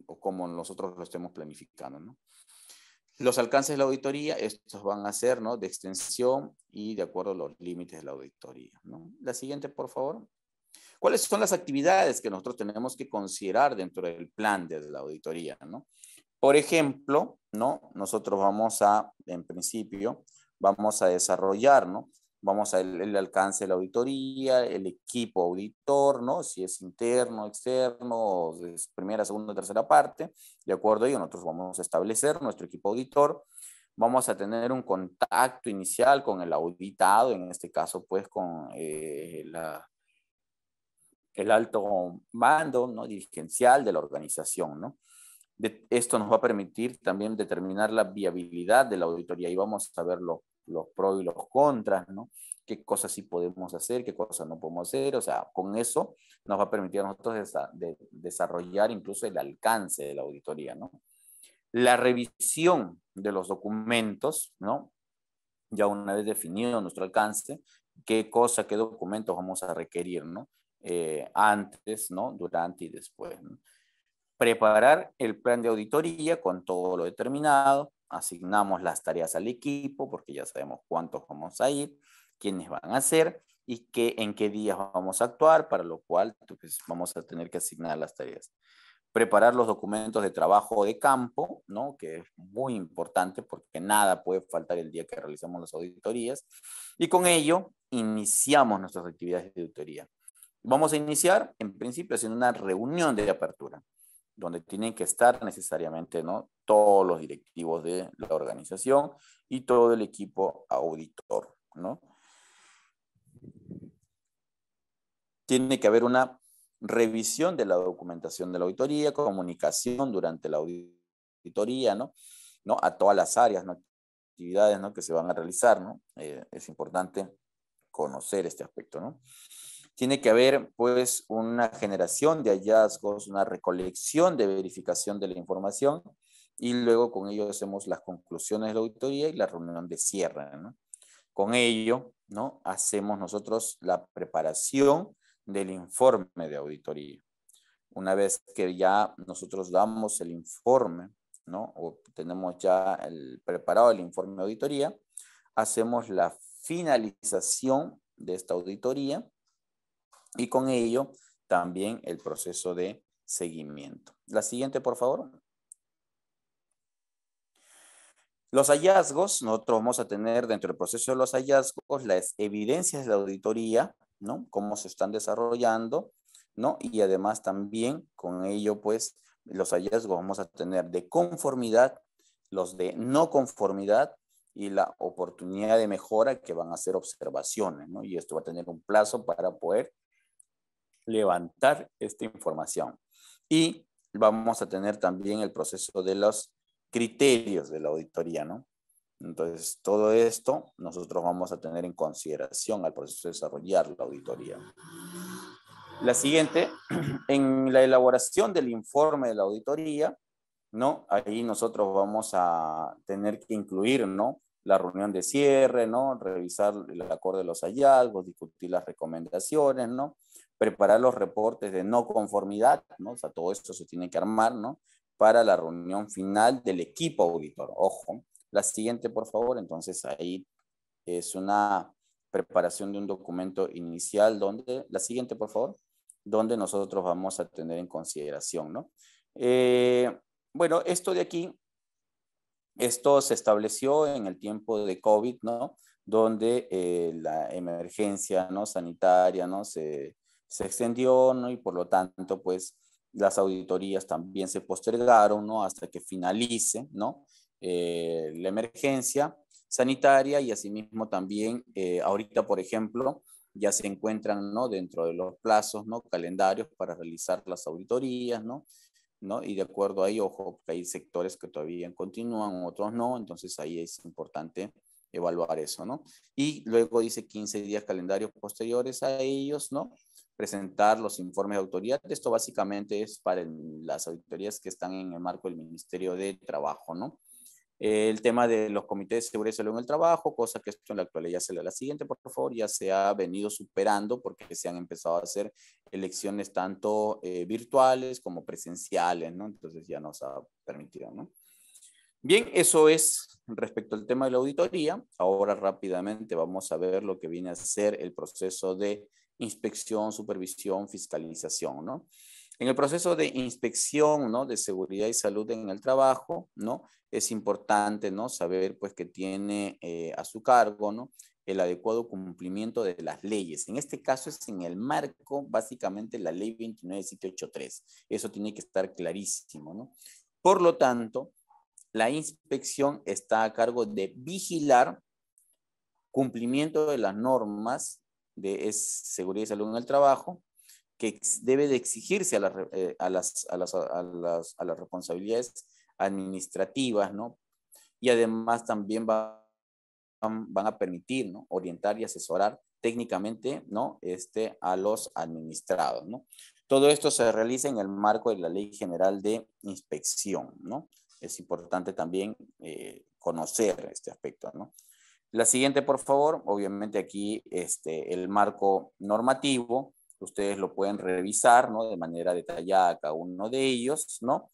O como nosotros lo estemos planificando, ¿no? Los alcances de la auditoría, estos van a ser, ¿no? De extensión y de acuerdo a los límites de la auditoría, ¿no? La siguiente, por favor. ¿Cuáles son las actividades que nosotros tenemos que considerar dentro del plan de la auditoría, ¿no? Por ejemplo, ¿no? Nosotros vamos a, en principio, vamos a desarrollar, ¿no? Vamos a el alcance de la auditoría, el equipo auditor, ¿no? Si es interno, externo, es primera, segunda, tercera parte. De acuerdo a ello, nosotros vamos a establecer nuestro equipo auditor. Vamos a tener un contacto inicial con el auditado, en este caso, pues, con el alto mando, ¿no? Dirigencial de la organización, ¿no? Esto nos va a permitir también determinar la viabilidad de la auditoría y vamos a ver los pros y los contras, ¿no? Qué cosas sí podemos hacer, qué cosas no podemos hacer. O sea, con eso nos va a permitir a nosotros desarrollar incluso el alcance de la auditoría, ¿no? La revisión de los documentos, ¿no? Ya una vez definido nuestro alcance, qué cosa, qué documentos vamos a requerir, ¿no? Antes, ¿no? Durante y después, ¿no? Preparar el plan de auditoría con todo lo determinado, asignamos las tareas al equipo porque ya sabemos cuántos vamos a ir, quiénes van a ser y en qué días vamos a actuar, para lo cual pues, vamos a tener que asignar las tareas. Preparar los documentos de trabajo de campo, ¿no? Que es muy importante porque nada puede faltar el día que realizamos las auditorías. Y con ello iniciamos nuestras actividades de auditoría. Vamos a iniciar, en principio, haciendo una reunión de apertura, donde tienen que estar necesariamente, ¿no? Todos los directivos de la organización y todo el equipo auditor, ¿no? Tiene que haber una revisión de la documentación de la auditoría, comunicación durante la auditoría, ¿no? A todas las áreas, ¿no? Actividades, ¿no? Que se van a realizar, ¿no? Es importante conocer este aspecto, ¿no? Tiene que haber, pues, una generación de hallazgos, una recolección de verificación de la información y luego con ello hacemos las conclusiones de la auditoría y la reunión de cierre, ¿no? Con ello, ¿no? Hacemos nosotros la preparación del informe de auditoría. Una vez que ya nosotros damos el informe, ¿no? O tenemos ya preparado el informe de auditoría, hacemos la finalización de esta auditoría y con ello también el proceso de seguimiento. La siguiente, por favor. Los hallazgos, nosotros vamos a tener dentro del proceso de los hallazgos las evidencias de la auditoría, ¿no? Cómo se están desarrollando, ¿no? Y además también con ello, pues, los hallazgos vamos a tener de conformidad, los de no conformidad y la oportunidad de mejora que van a ser observaciones, ¿no? Y esto va a tener un plazo para poder levantar esta información. Y vamos a tener también el proceso de los criterios de la auditoría, ¿no? Entonces, todo esto nosotros vamos a tener en consideración al proceso de desarrollar la auditoría. La siguiente, en la elaboración del informe de la auditoría, ¿no? Ahí nosotros vamos a tener que incluir, ¿no? La reunión de cierre, ¿no? Revisar el acorde de los hallazgos, discutir las recomendaciones, ¿no? Preparar los reportes de no conformidad, ¿no? O sea, todo esto se tiene que armar, ¿no? Para la reunión final del equipo auditor. Ojo, la siguiente, por favor. Entonces, ahí es una preparación de un documento inicial donde, la siguiente, por favor, donde nosotros vamos a tener en consideración, ¿no? Bueno, esto de aquí, esto se estableció en el tiempo de COVID, ¿no? Donde la emergencia, ¿no? Sanitaria, ¿no? Se extendió, ¿no? Y por lo tanto, pues, las auditorías también se postergaron, ¿no? Hasta que finalice, ¿no? La emergencia sanitaria y asimismo también, ahorita, por ejemplo, ya se encuentran, ¿no? Dentro de los plazos, ¿no? Calendarios para realizar las auditorías, ¿no? Y de acuerdo a ello, ojo, que hay sectores que todavía continúan, otros no, entonces ahí es importante evaluar eso, ¿no? Y luego dice 15 días calendarios posteriores a ellos, ¿no? Presentar los informes de autoridad. Esto básicamente es para las auditorías que están en el marco del Ministerio de Trabajo, ¿no? El tema de los comités de seguridad y salud en el trabajo, cosa que esto en la actualidad ya se la siguiente, por favor, ya se ha venido superando porque se han empezado a hacer elecciones tanto virtuales como presenciales, ¿no? Entonces ya nos ha permitido, ¿no? Bien, eso es respecto al tema de la auditoría. Ahora rápidamente vamos a ver lo que viene a ser el proceso de inspección, supervisión, fiscalización, ¿no? En el proceso de inspección, ¿no? De seguridad y salud en el trabajo, ¿no? Es importante, ¿no? Saber, pues, que tiene a su cargo, ¿no? El adecuado cumplimiento de las leyes. En este caso es en el marco, básicamente, la ley 29783. Eso tiene que estar clarísimo, ¿no? Por lo tanto, la inspección está a cargo de vigilar cumplimiento de las normas de seguridad y salud en el trabajo, que debe de exigirse a las responsabilidades administrativas, ¿no? Y además también van a permitir, ¿no? Orientar y asesorar técnicamente, ¿no? A los administrados, ¿no? Todo esto se realiza en el marco de la Ley General de Inspección, ¿no? Es importante también conocer este aspecto, ¿no? La siguiente, por favor. Obviamente aquí el marco normativo, ustedes lo pueden revisar, ¿no? De manera detallada cada uno de ellos, ¿no?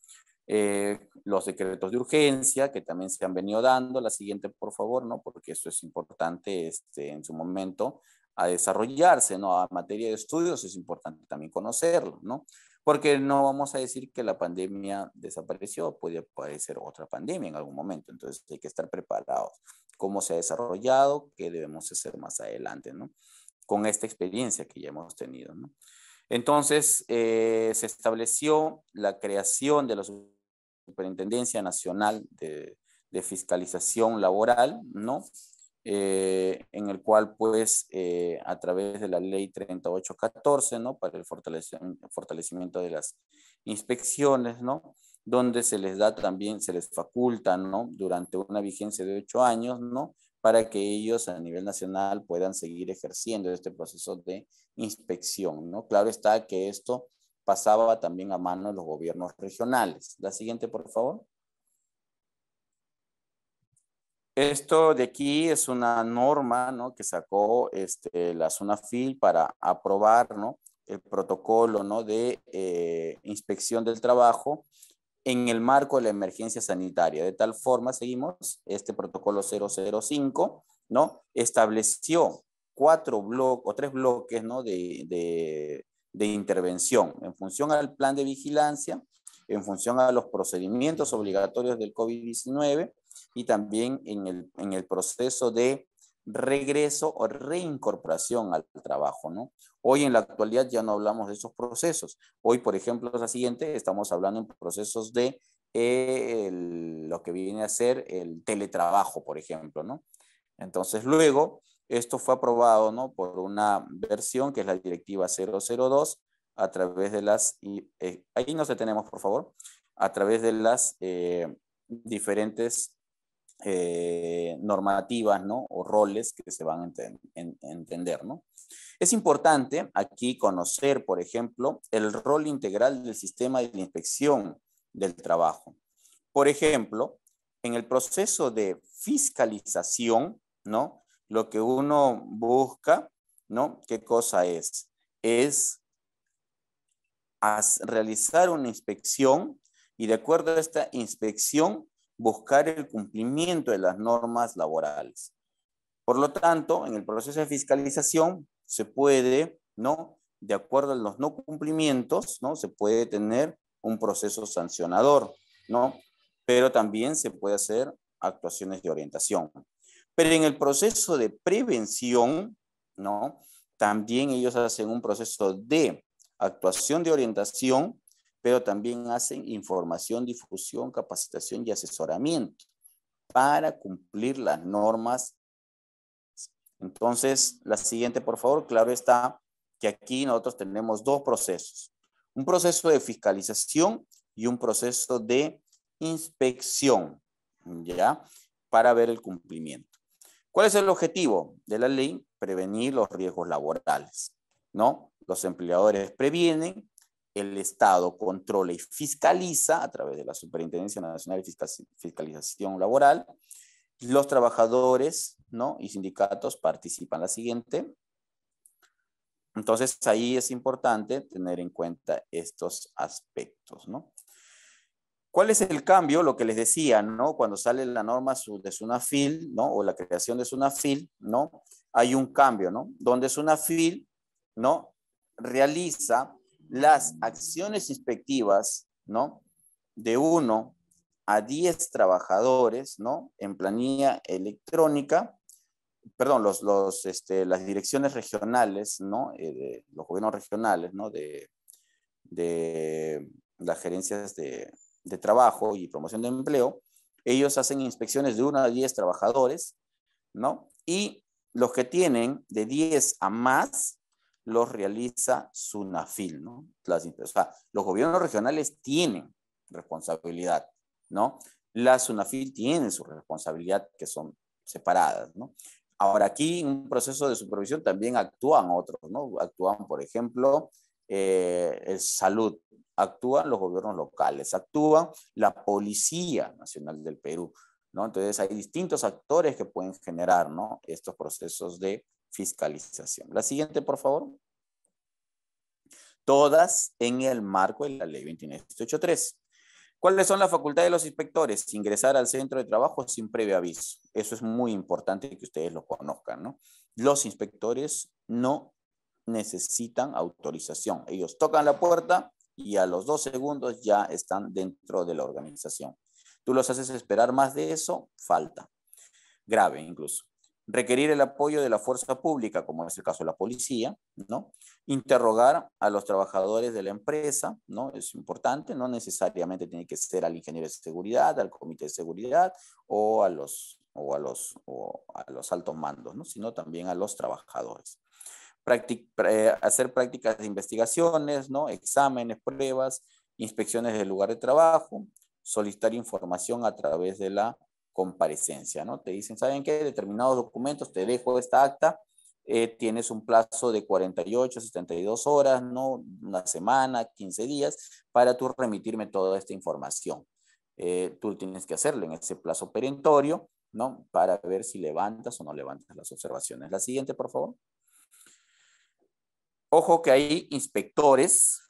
Los decretos de urgencia que también se han venido dando. La siguiente, por favor, ¿no? Porque esto es importante en su momento a desarrollarse, ¿no? A materia de estudios es importante también conocerlo, ¿no? Porque no vamos a decir que la pandemia desapareció, puede aparecer otra pandemia en algún momento, entonces hay que estar preparados. ¿Cómo se ha desarrollado? ¿Qué debemos hacer más adelante, ¿no? Con esta experiencia que ya hemos tenido, ¿no? Entonces, se estableció la creación de la Superintendencia Nacional de Fiscalización Laboral, ¿no? En el cual, pues, a través de la ley 3814, ¿no? Para el fortalecimiento de las inspecciones, ¿no? Donde se les da también, se les faculta, ¿no? Durante una vigencia de 8 años, ¿no? Para que ellos a nivel nacional puedan seguir ejerciendo este proceso de inspección, ¿no? Claro está que esto pasaba también a manos de los gobiernos regionales. La siguiente, por favor. Esto de aquí es una norma, ¿no? Que sacó la SUNAFIL para aprobar, ¿no? El protocolo, ¿no? De inspección del trabajo en el marco de la emergencia sanitaria. De tal forma, seguimos, este protocolo 005, ¿no? Estableció 3 bloques, ¿no? de intervención en función al plan de vigilancia, en función a los procedimientos obligatorios del COVID-19 y también en el proceso de regreso o reincorporación al trabajo, ¿no? Hoy en la actualidad ya no hablamos de esos procesos. Hoy, por ejemplo, la siguiente, estamos hablando en procesos de lo que viene a ser el teletrabajo, por ejemplo, ¿no? Entonces, luego, esto fue aprobado, ¿no?, por una versión que es la Directiva 002, a través de las, ahí nos detenemos, por favor, a través de las diferentes normativas, ¿no?, o roles que se van a entender, ¿no? Es importante aquí conocer, por ejemplo, el rol integral del sistema de la inspección del trabajo. Por ejemplo, en el proceso de fiscalización, ¿no?, lo que uno busca, ¿no?, ¿qué cosa es? Es realizar una inspección y de acuerdo a esta inspección buscar el cumplimiento de las normas laborales. Por lo tanto, en el proceso de fiscalización se puede, ¿no?, de acuerdo a los no cumplimientos, ¿no?, se puede tener un proceso sancionador, ¿no?, pero también se puede hacer actuaciones de orientación. Pero en el proceso de prevención, ¿no?, también ellos hacen un proceso de actuación de orientación, pero también hacen información, difusión, capacitación y asesoramiento para cumplir las normas. Entonces, la siguiente, por favor. Claro está que aquí nosotros tenemos dos procesos. Un proceso de fiscalización y un proceso de inspección, ¿ya?, para ver el cumplimiento. ¿Cuál es el objetivo de la ley? Prevenir los riesgos laborales, ¿no? Los empleadores previenen, el Estado controla y fiscaliza a través de la Superintendencia Nacional de Fiscalización Laboral. Los trabajadores, ¿no?, y sindicatos participan. La siguiente. Entonces, ahí es importante tener en cuenta estos aspectos, ¿no? ¿Cuál es el cambio? Lo que les decía, ¿no? Cuando sale la norma de SUNAFIL, ¿no?, o la creación de SUNAFIL, ¿no?, hay un cambio, ¿no?, donde SUNAFIL, ¿no?, realiza las acciones inspectivas, ¿no?, de 1 a 10 trabajadores, ¿no?, en planilla electrónica, perdón, las direcciones regionales, ¿no?, los gobiernos regionales, ¿no?, de las gerencias de trabajo y promoción de empleo, ellos hacen inspecciones de 1 a 10 trabajadores, ¿no? Y los que tienen de 10 a más, los realiza SUNAFIL, ¿no? O sea, los gobiernos regionales tienen responsabilidad, ¿no? La SUNAFIL tiene su responsabilidad, que son separadas, ¿no? Ahora, aquí en un proceso de supervisión también actúan otros, ¿no? Actúan, por ejemplo, el salud, actúan los gobiernos locales, actúa la Policía Nacional del Perú, ¿no? Entonces hay distintos actores que pueden generar, ¿no?, estos procesos de fiscalización. La siguiente, por favor. Todas en el marco de la ley 29783. ¿Cuáles son las facultades de los inspectores? Ingresar al centro de trabajo sin previo aviso. Eso es muy importante que ustedes lo conozcan, ¿no? Los inspectores no necesitan autorización. Ellos tocan la puerta y a los 2 segundos ya están dentro de la organización. Tú los haces esperar más de eso, falta. Grave incluso. Requerir el apoyo de la fuerza pública, como es el caso de la policía, ¿no? Interrogar a los trabajadores de la empresa, ¿no? Es importante, no necesariamente tiene que ser al ingeniero de seguridad, al comité de seguridad o a los altos mandos, ¿no?, sino también a los trabajadores. Hacer prácticas de investigaciones, ¿no?, exámenes, pruebas, inspecciones del lugar de trabajo, solicitar información a través de la comparecencia, ¿no? Te dicen, ¿saben qué? Determinados documentos, te dejo esta acta, tienes un plazo de 48, 72 horas, ¿no?, una semana, 15 días, para tú remitirme toda esta información. Tú tienes que hacerlo en ese plazo perentorio, ¿no?, para ver si levantas o no levantas las observaciones. La siguiente, por favor. Ojo que hay inspectores,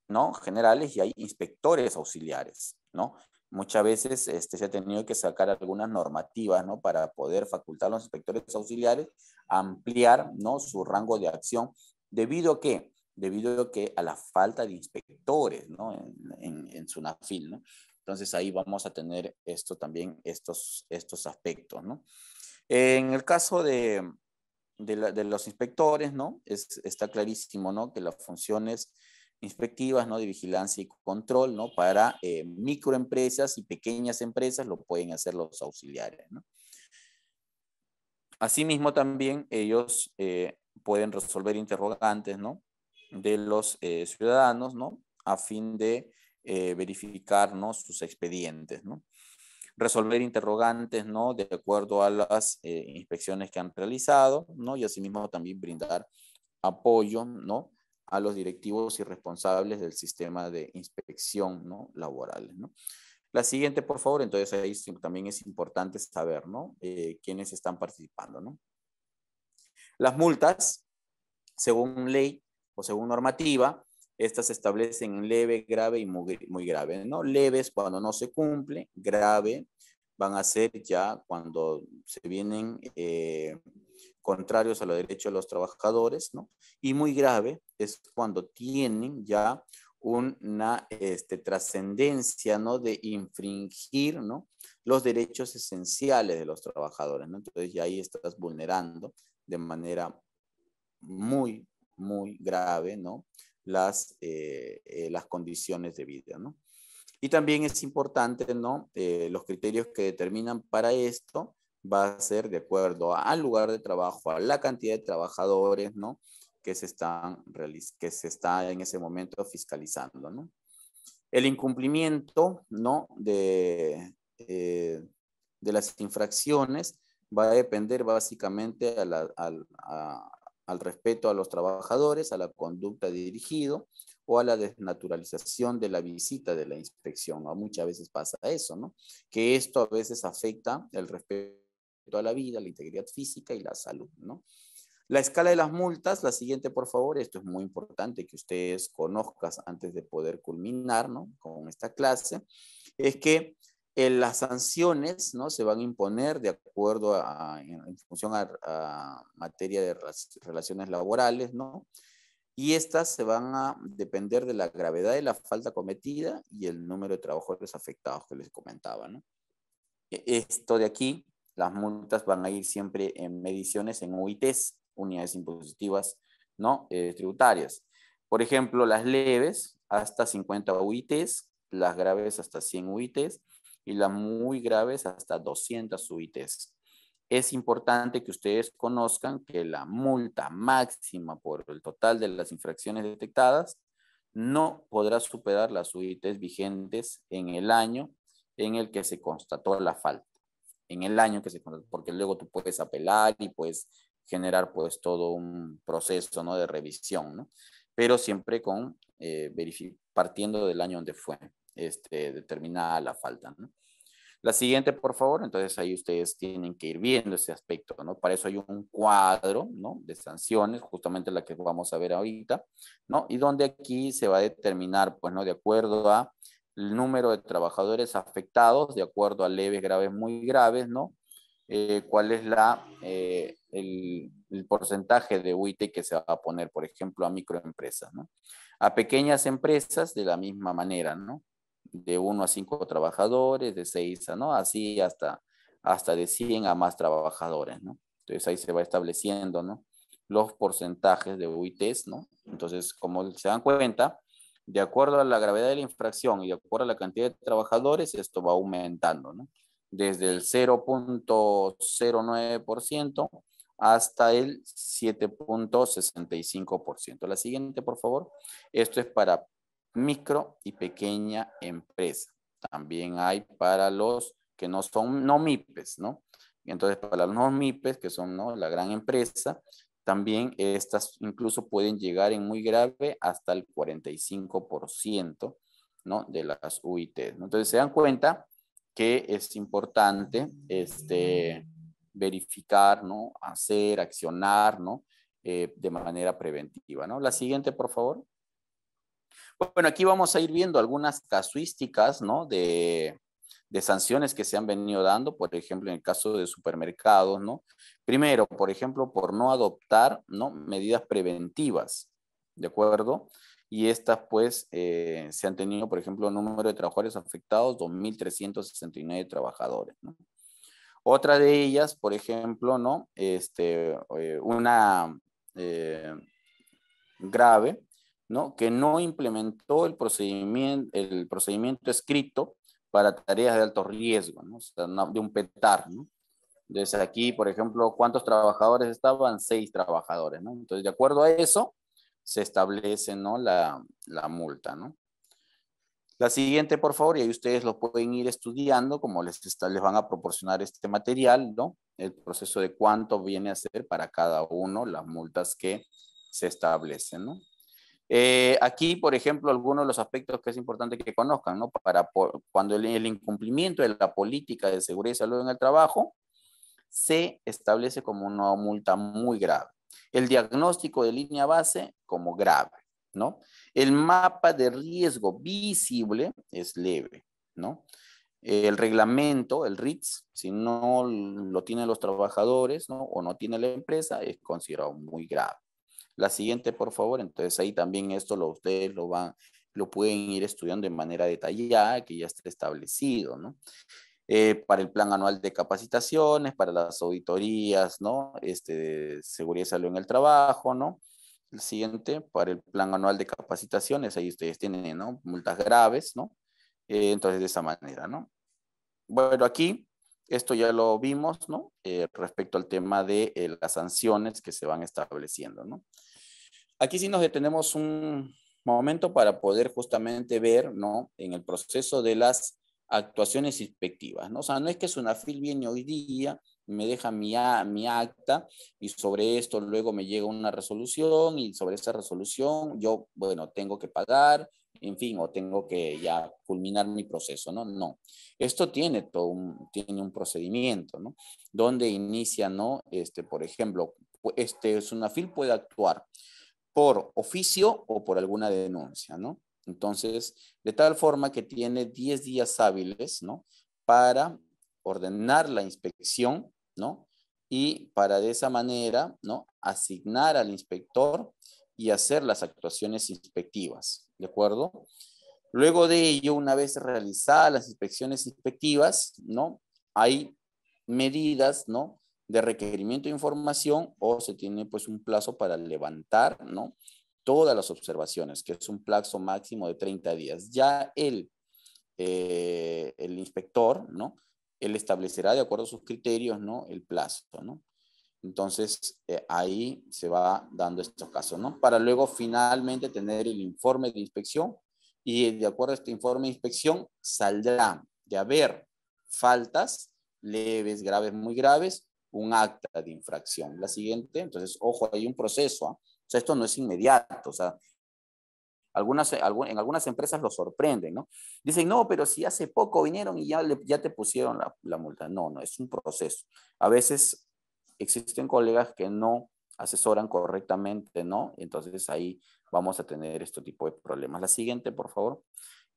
¿no?, generales y hay inspectores auxiliares, ¿no? Muchas veces se ha tenido que sacar algunas normativas, ¿no?, para poder facultar a los inspectores auxiliares a ampliar, ¿no?, su rango de acción. ¿Debido a qué? Debido a que a la falta de inspectores, ¿no?, en SUNAFIL, ¿no? Entonces ahí vamos a tener esto también, estos aspectos, ¿no? En el caso de los inspectores, ¿no?, está clarísimo, ¿no?, que las funciones inspectivas, ¿no? De vigilancia y control, ¿no? Para microempresas y pequeñas empresas lo pueden hacer los auxiliares, ¿no? Asimismo, también ellos pueden resolver interrogantes, ¿no? De los ciudadanos, ¿no? A fin de verificar, ¿no? Sus expedientes, ¿no? Resolver interrogantes, ¿no? De acuerdo a las inspecciones que han realizado, ¿no? Y asimismo también brindar apoyo, ¿no? A los directivos y responsables del sistema de inspección, ¿no? Laborales, ¿no? La siguiente, por favor. Entonces ahí también es importante saber, ¿no? Quiénes están participando, ¿no? Las multas, según ley o según normativa, estas se establecen en leve, grave y muy grave, ¿no? Leves cuando no se cumple, grave van a ser ya cuando se vienen contrarios a los derechos de los trabajadores, ¿no? Y muy grave es cuando tienen ya una trascendencia, ¿no? De infringir, ¿no? Los derechos esenciales de los trabajadores, ¿no? Entonces ya ahí estás vulnerando de manera muy, muy grave, ¿no? Las condiciones de vida, ¿no? Y también es importante, ¿no? Los criterios que determinan para esto va a ser de acuerdo al lugar de trabajo, a la cantidad de trabajadores, ¿no? Que se está en ese momento fiscalizando, ¿no? El incumplimiento, ¿no? De las infracciones va a depender básicamente al respeto a los trabajadores, a la conducta dirigida o a la desnaturalización de la visita de la inspección, ¿no? Muchas veces pasa eso, ¿no? Que esto a veces afecta el respeto a la vida, la integridad física y la salud, ¿no? La escala de las multas, la siguiente, por favor. Esto es muy importante que ustedes conozcan antes de poder culminar, ¿no? Con esta clase. Es que las sanciones, ¿no? Se van a imponer de acuerdo en función a materia de relaciones laborales, ¿no? Y estas se van a depender de la gravedad de la falta cometida y el número de trabajadores afectados que les comentaba, ¿no? Esto de aquí, las multas van a ir siempre en mediciones en UITs, unidades impositivas, ¿no? Tributarias. Por ejemplo, las leves hasta 50 UITs, las graves hasta 100 UITs y las muy graves hasta 200 UITs. Es importante que ustedes conozcan que la multa máxima por el total de las infracciones detectadas no podrá superar las UITs vigentes en el año en el que se constató la falta. En el año que se constató, porque luego tú puedes apelar y puedes generar pues todo un proceso, ¿no? De revisión, ¿no? Pero siempre con partiendo del año donde fue determinada la falta, ¿no? La siguiente, por favor. Entonces ahí ustedes tienen que ir viendo ese aspecto, ¿no? Para eso hay un cuadro, ¿no? De sanciones, justamente la que vamos a ver ahorita, ¿no? Y donde aquí se va a determinar, pues, ¿no? De acuerdo a el número de trabajadores afectados, de acuerdo a leves, graves, muy graves, ¿no? Cuál es el porcentaje de UIT que se va a poner, por ejemplo, a microempresas, ¿no? A pequeñas empresas de la misma manera, ¿no? De 1 a 5 trabajadores, de 6 a, ¿no? Así hasta de 100 a más trabajadores, ¿no? Entonces ahí se va estableciendo, ¿no? Los porcentajes de UITs, ¿no? Entonces, como se dan cuenta, de acuerdo a la gravedad de la infracción y de acuerdo a la cantidad de trabajadores, esto va aumentando, ¿no? Desde el 0.09% hasta el 7.65%. La siguiente, por favor. Esto es para micro y pequeña empresa. También hay para los que no son no MIPES, ¿no? Entonces, para los no MIPES, que son, ¿no? La gran empresa, también estas incluso pueden llegar en muy grave hasta el 45%, ¿no? De las UIT, ¿no? Entonces, se dan cuenta que es importante verificar, ¿no? Hacer, accionar, ¿no? De manera preventiva, ¿no? La siguiente, por favor. Bueno, aquí vamos a ir viendo algunas casuísticas, ¿no? De sanciones que se han venido dando, por ejemplo, en el caso de supermercados, ¿no? Primero, por ejemplo, por no adoptar, ¿no? Medidas preventivas, ¿de acuerdo? Y estas, pues, se han tenido, por ejemplo, el número de trabajadores afectados, 2.369 trabajadores, ¿no? Otra de ellas, por ejemplo, ¿no? Una grave, ¿no? Que no implementó el procedimiento escrito para tareas de alto riesgo, ¿no? O sea, de un PETAR, ¿no? Entonces aquí, por ejemplo, ¿cuántos trabajadores estaban? 6 trabajadores, ¿no? Entonces, de acuerdo a eso, se establece, ¿no? la multa, ¿no? La siguiente, por favor, y ahí ustedes lo pueden ir estudiando, como les van a proporcionar este material, ¿no? El proceso de cuánto viene a ser para cada uno las multas que se establecen, ¿no? Aquí, por ejemplo, algunos de los aspectos que es importante que conozcan, ¿no? Cuando el incumplimiento de la política de seguridad y salud en el trabajo se establece como una multa muy grave. El diagnóstico de línea base como grave, ¿no? El mapa de riesgo visible es leve, ¿no? El reglamento, el RITS, si no lo tienen los trabajadores, ¿no? O no tiene la empresa, es considerado muy grave. La siguiente, por favor. Entonces ahí también esto ustedes lo pueden ir estudiando de manera detallada, que ya está establecido, ¿no? Para el plan anual de capacitaciones, para las auditorías, ¿no? De seguridad y salud en el trabajo, ¿no? El siguiente, para el plan anual de capacitaciones, ahí ustedes tienen, ¿no? Multas graves, ¿no? Entonces, de esa manera, ¿no? Bueno, aquí, esto ya lo vimos, ¿no? Respecto al tema de las sanciones que se van estableciendo, ¿no? Aquí sí nos detenemos un momento para poder justamente ver, ¿no? En el proceso de las actuaciones inspectivas, ¿no? O sea, no es que SUNAFIL viene hoy día, me deja mi acta y sobre esto luego me llega una resolución y sobre esa resolución yo, bueno, tengo que pagar, en fin, o tengo que ya culminar mi proceso, ¿no? No. Esto tiene tiene un procedimiento, ¿no? Donde inicia, ¿no? Por ejemplo, SUNAFIL puede actuar por oficio o por alguna denuncia, ¿no? Entonces, de tal forma que tiene 10 días hábiles, ¿no? Para ordenar la inspección, ¿no? Y para de esa manera, ¿no? Asignar al inspector y hacer las actuaciones inspectivas, ¿de acuerdo? Luego de ello, una vez realizadas las inspecciones inspectivas, ¿no? Hay medidas, ¿no? De requerimiento de información o se tiene pues un plazo para levantar, ¿no? Todas las observaciones, que es un plazo máximo de 30 días. Ya el inspector, ¿no? Él establecerá de acuerdo a sus criterios, ¿no? El plazo, ¿no? Entonces, ahí se va dando estos casos, ¿no? Para luego finalmente tener el informe de inspección y de acuerdo a este informe de inspección saldrá de haber faltas leves, graves, muy graves, un acta de infracción. La siguiente, entonces, ojo, hay un proceso, ¿eh? O sea, esto no es inmediato, o sea, en algunas empresas lo sorprenden, ¿no? Dicen, no, pero si hace poco vinieron y ya te pusieron la multa. No, no, es un proceso. A veces existen colegas que no asesoran correctamente, ¿no? Entonces ahí vamos a tener este tipo de problemas. La siguiente, por favor,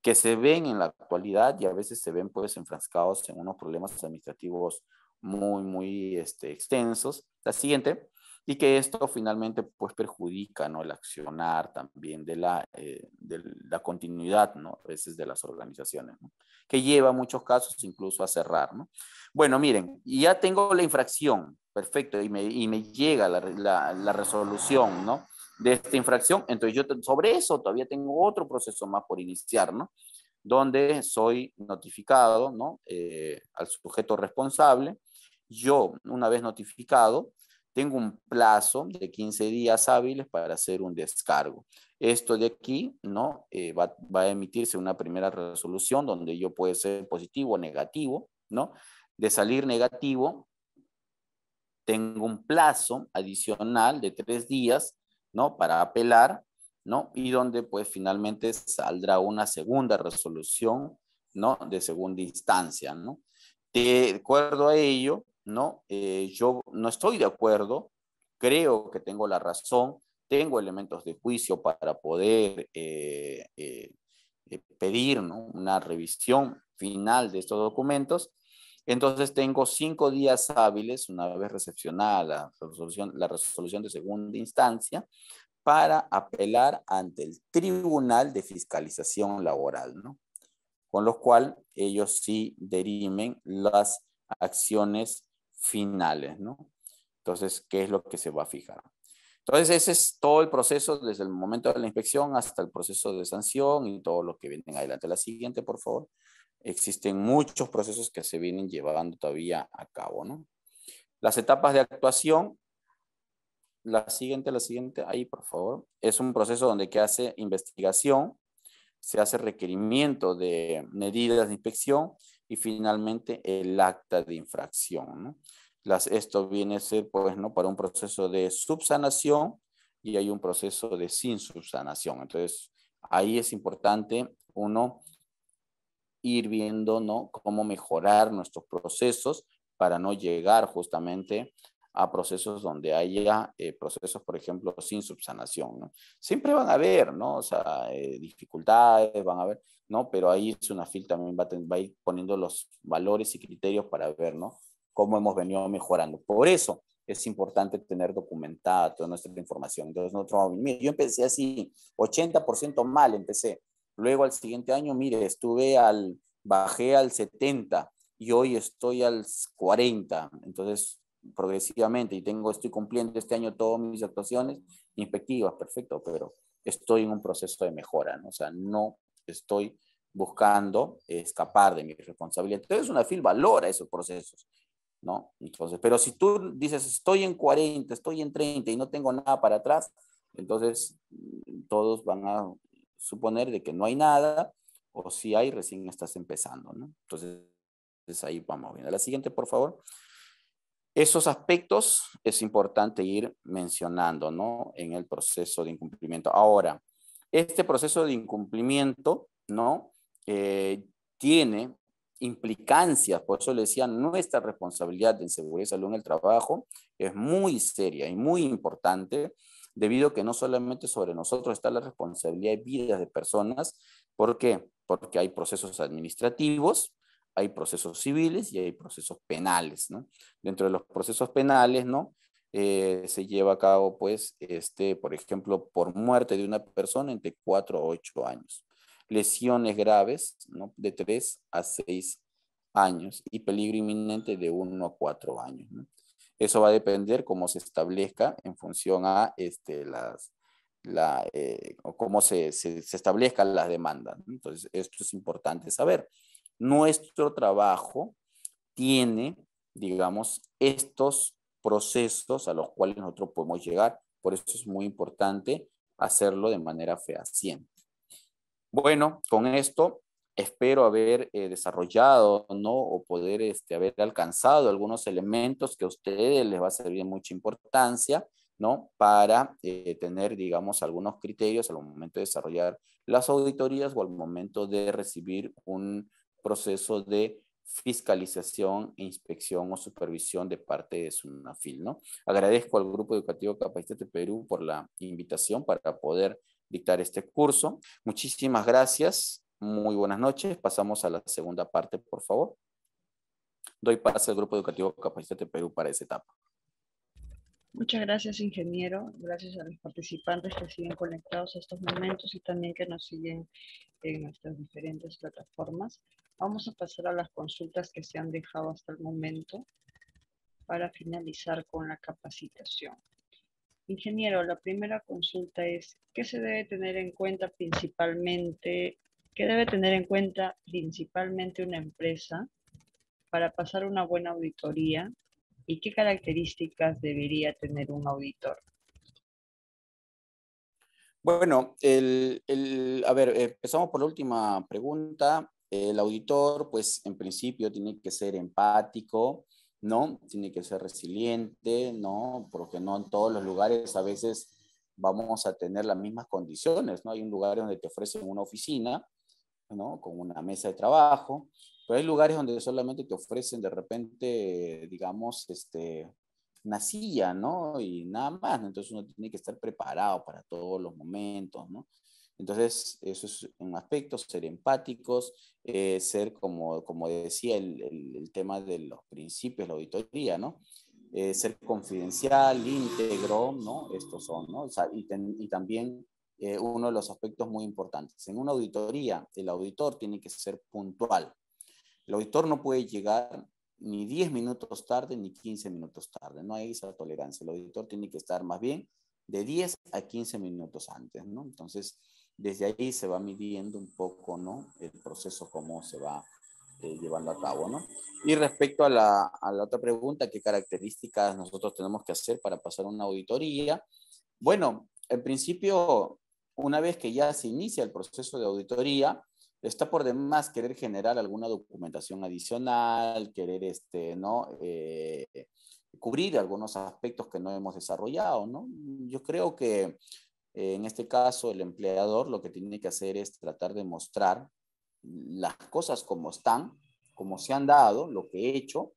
que se ven en la actualidad y a veces se ven pues enfrascados en unos problemas administrativos muy extensos. La siguiente, y que esto finalmente pues perjudica, ¿no? El accionar también de la continuidad, ¿no? A veces de las organizaciones, ¿no? Que lleva en muchos casos incluso a cerrar, ¿no? Bueno, miren, ya tengo la infracción, perfecto, y me llega la resolución, ¿no? De esta infracción, entonces yo sobre eso todavía tengo otro proceso más por iniciar, ¿no? Donde soy notificado, ¿no? Al sujeto responsable. Yo, una vez notificado, tengo un plazo de 15 días hábiles para hacer un descargo. Esto de aquí, ¿no? Va a emitirse una primera resolución donde yo puede ser positivo o negativo, ¿no? De salir negativo, tengo un plazo adicional de 3 días, ¿no? Para apelar, ¿no? Y donde pues finalmente saldrá una segunda resolución, ¿no? De segunda instancia, ¿no? De acuerdo a ello, ¿no? Yo no estoy de acuerdo, creo que tengo la razón, tengo elementos de juicio para poder pedir, ¿no? Una revisión final de estos documentos. Entonces tengo 5 días hábiles, una vez recepcionada la resolución de segunda instancia, para apelar ante el Tribunal de Fiscalización Laboral, ¿no? Con lo cual ellos sí dirimen las acciones finales, ¿no? Entonces, ¿qué es lo que se va a fijar? Entonces, ese es todo el proceso desde el momento de la inspección hasta el proceso de sanción y todo lo que viene adelante. La siguiente, por favor. Existen muchos procesos que se vienen llevando todavía a cabo, ¿no? Las etapas de actuación. La siguiente, ahí, por favor. Es un proceso donde que hace investigación, se hace requerimiento de medidas de inspección y finalmente el acta de infracción, ¿no? Esto viene a ser, pues, ¿no? Para un proceso de subsanación y hay un proceso de sin subsanación. Entonces, ahí es importante uno ir viendo, ¿no? Cómo mejorar nuestros procesos para no llegar justamente a procesos donde haya procesos, por ejemplo, sin subsanación, ¿no? Siempre van a haber, ¿no? O sea, dificultades, van a haber, ¿no? Pero ahí SUNAFIL también va a ir poniendo los valores y criterios para ver, ¿no? Cómo hemos venido mejorando. Por eso es importante tener documentada toda nuestra información. Entonces, nosotros, mire, yo empecé así, 80% mal empecé. Luego al siguiente año, mire, bajé al 70 y hoy estoy al 40. Entonces, progresivamente, estoy cumpliendo este año todas mis actuaciones inspectivas, perfecto, pero estoy en un proceso de mejora, ¿no? O sea, no estoy buscando escapar de mi responsabilidad. Entonces, SUNAFIL valora esos procesos, ¿no? Entonces, pero si tú dices, estoy en 40, estoy en 30 y no tengo nada para atrás, entonces todos van a suponer de que no hay nada, o si hay, recién estás empezando, ¿no? Entonces, ahí vamos viendo. La siguiente, por favor. Esos aspectos es importante ir mencionando, ¿no? En el proceso de incumplimiento. Ahora, este proceso de incumplimiento, ¿no? Tiene implicancias, por eso le decía, nuestra responsabilidad en seguridad y salud en el trabajo es muy seria y muy importante, debido a que no solamente sobre nosotros está la responsabilidad de vidas de personas. ¿Por qué? Porque hay procesos administrativos, hay procesos civiles y hay procesos penales, ¿no? Dentro de los procesos penales, ¿no? Se lleva a cabo, pues, por ejemplo, por muerte de una persona entre 4 a 8 años. Lesiones graves, ¿no? De 3 a 6 años y peligro inminente de 1 a 4 años, ¿no? Eso va a depender cómo se establezca en función a o cómo se establezcan las demandas, ¿no? Entonces, esto es importante saber. Nuestro trabajo tiene, digamos, estos procesos a los cuales nosotros podemos llegar. Por eso es muy importante hacerlo de manera fehaciente. Bueno, con esto espero haber desarrollado, ¿no? O poder haber alcanzado algunos elementos que a ustedes les va a servir de mucha importancia, ¿no? Para tener, digamos, algunos criterios al momento de desarrollar las auditorías o al momento de recibir un proceso de fiscalización, inspección o supervisión de parte de SUNAFIL, ¿no? Agradezco al Grupo Educativo Capacitate Perú por la invitación para poder dictar este curso. Muchísimas gracias. Muy buenas noches. Pasamos a la segunda parte, por favor. Doy pase al Grupo Educativo Capacitate Perú para esa etapa. Muchas gracias, ingeniero. Gracias a los participantes que siguen conectados a estos momentos y también que nos siguen en nuestras diferentes plataformas. Vamos a pasar a las consultas que se han dejado hasta el momento para finalizar con la capacitación. Ingeniero, la primera consulta es, ¿qué se debe tener en cuenta principalmente, qué debe tener en cuenta principalmente una empresa para pasar una buena auditoría y qué características debería tener un auditor? Bueno, a ver, empezamos por la última pregunta. El auditor, pues en principio tiene que ser empático, ¿no? Tiene que ser resiliente, ¿no? Porque no en todos los lugares a veces vamos a tener las mismas condiciones, ¿no? Hay un lugar donde te ofrecen una oficina, ¿no? Con una mesa de trabajo, pero hay lugares donde solamente te ofrecen de repente, digamos, una silla, ¿no? Y nada más, ¿no? Entonces uno tiene que estar preparado para todos los momentos, ¿no? Entonces, eso es un aspecto, ser empáticos, ser, como decía, el tema de los principios, la auditoría, ¿no? Ser confidencial, íntegro, ¿no? Estos son, ¿no? O sea, y también uno de los aspectos muy importantes. En una auditoría, el auditor tiene que ser puntual. El auditor no puede llegar ni 10 minutos tarde ni 15 minutos tarde. No hay esa tolerancia. El auditor tiene que estar más bien de 10 a 15 minutos antes, ¿no? Entonces, desde ahí se va midiendo un poco, ¿no? El proceso, cómo se va llevando a cabo, ¿no? Y respecto a la otra pregunta, ¿qué características nosotros tenemos que hacer para pasar una auditoría? Bueno, en principio, una vez que ya se inicia el proceso de auditoría, está por demás querer generar alguna documentación adicional, querer, ¿no? Cubrir algunos aspectos que no hemos desarrollado, ¿no? Yo creo que en este caso el empleador lo que tiene que hacer es tratar de mostrar las cosas como están, como se han dado, lo que he hecho,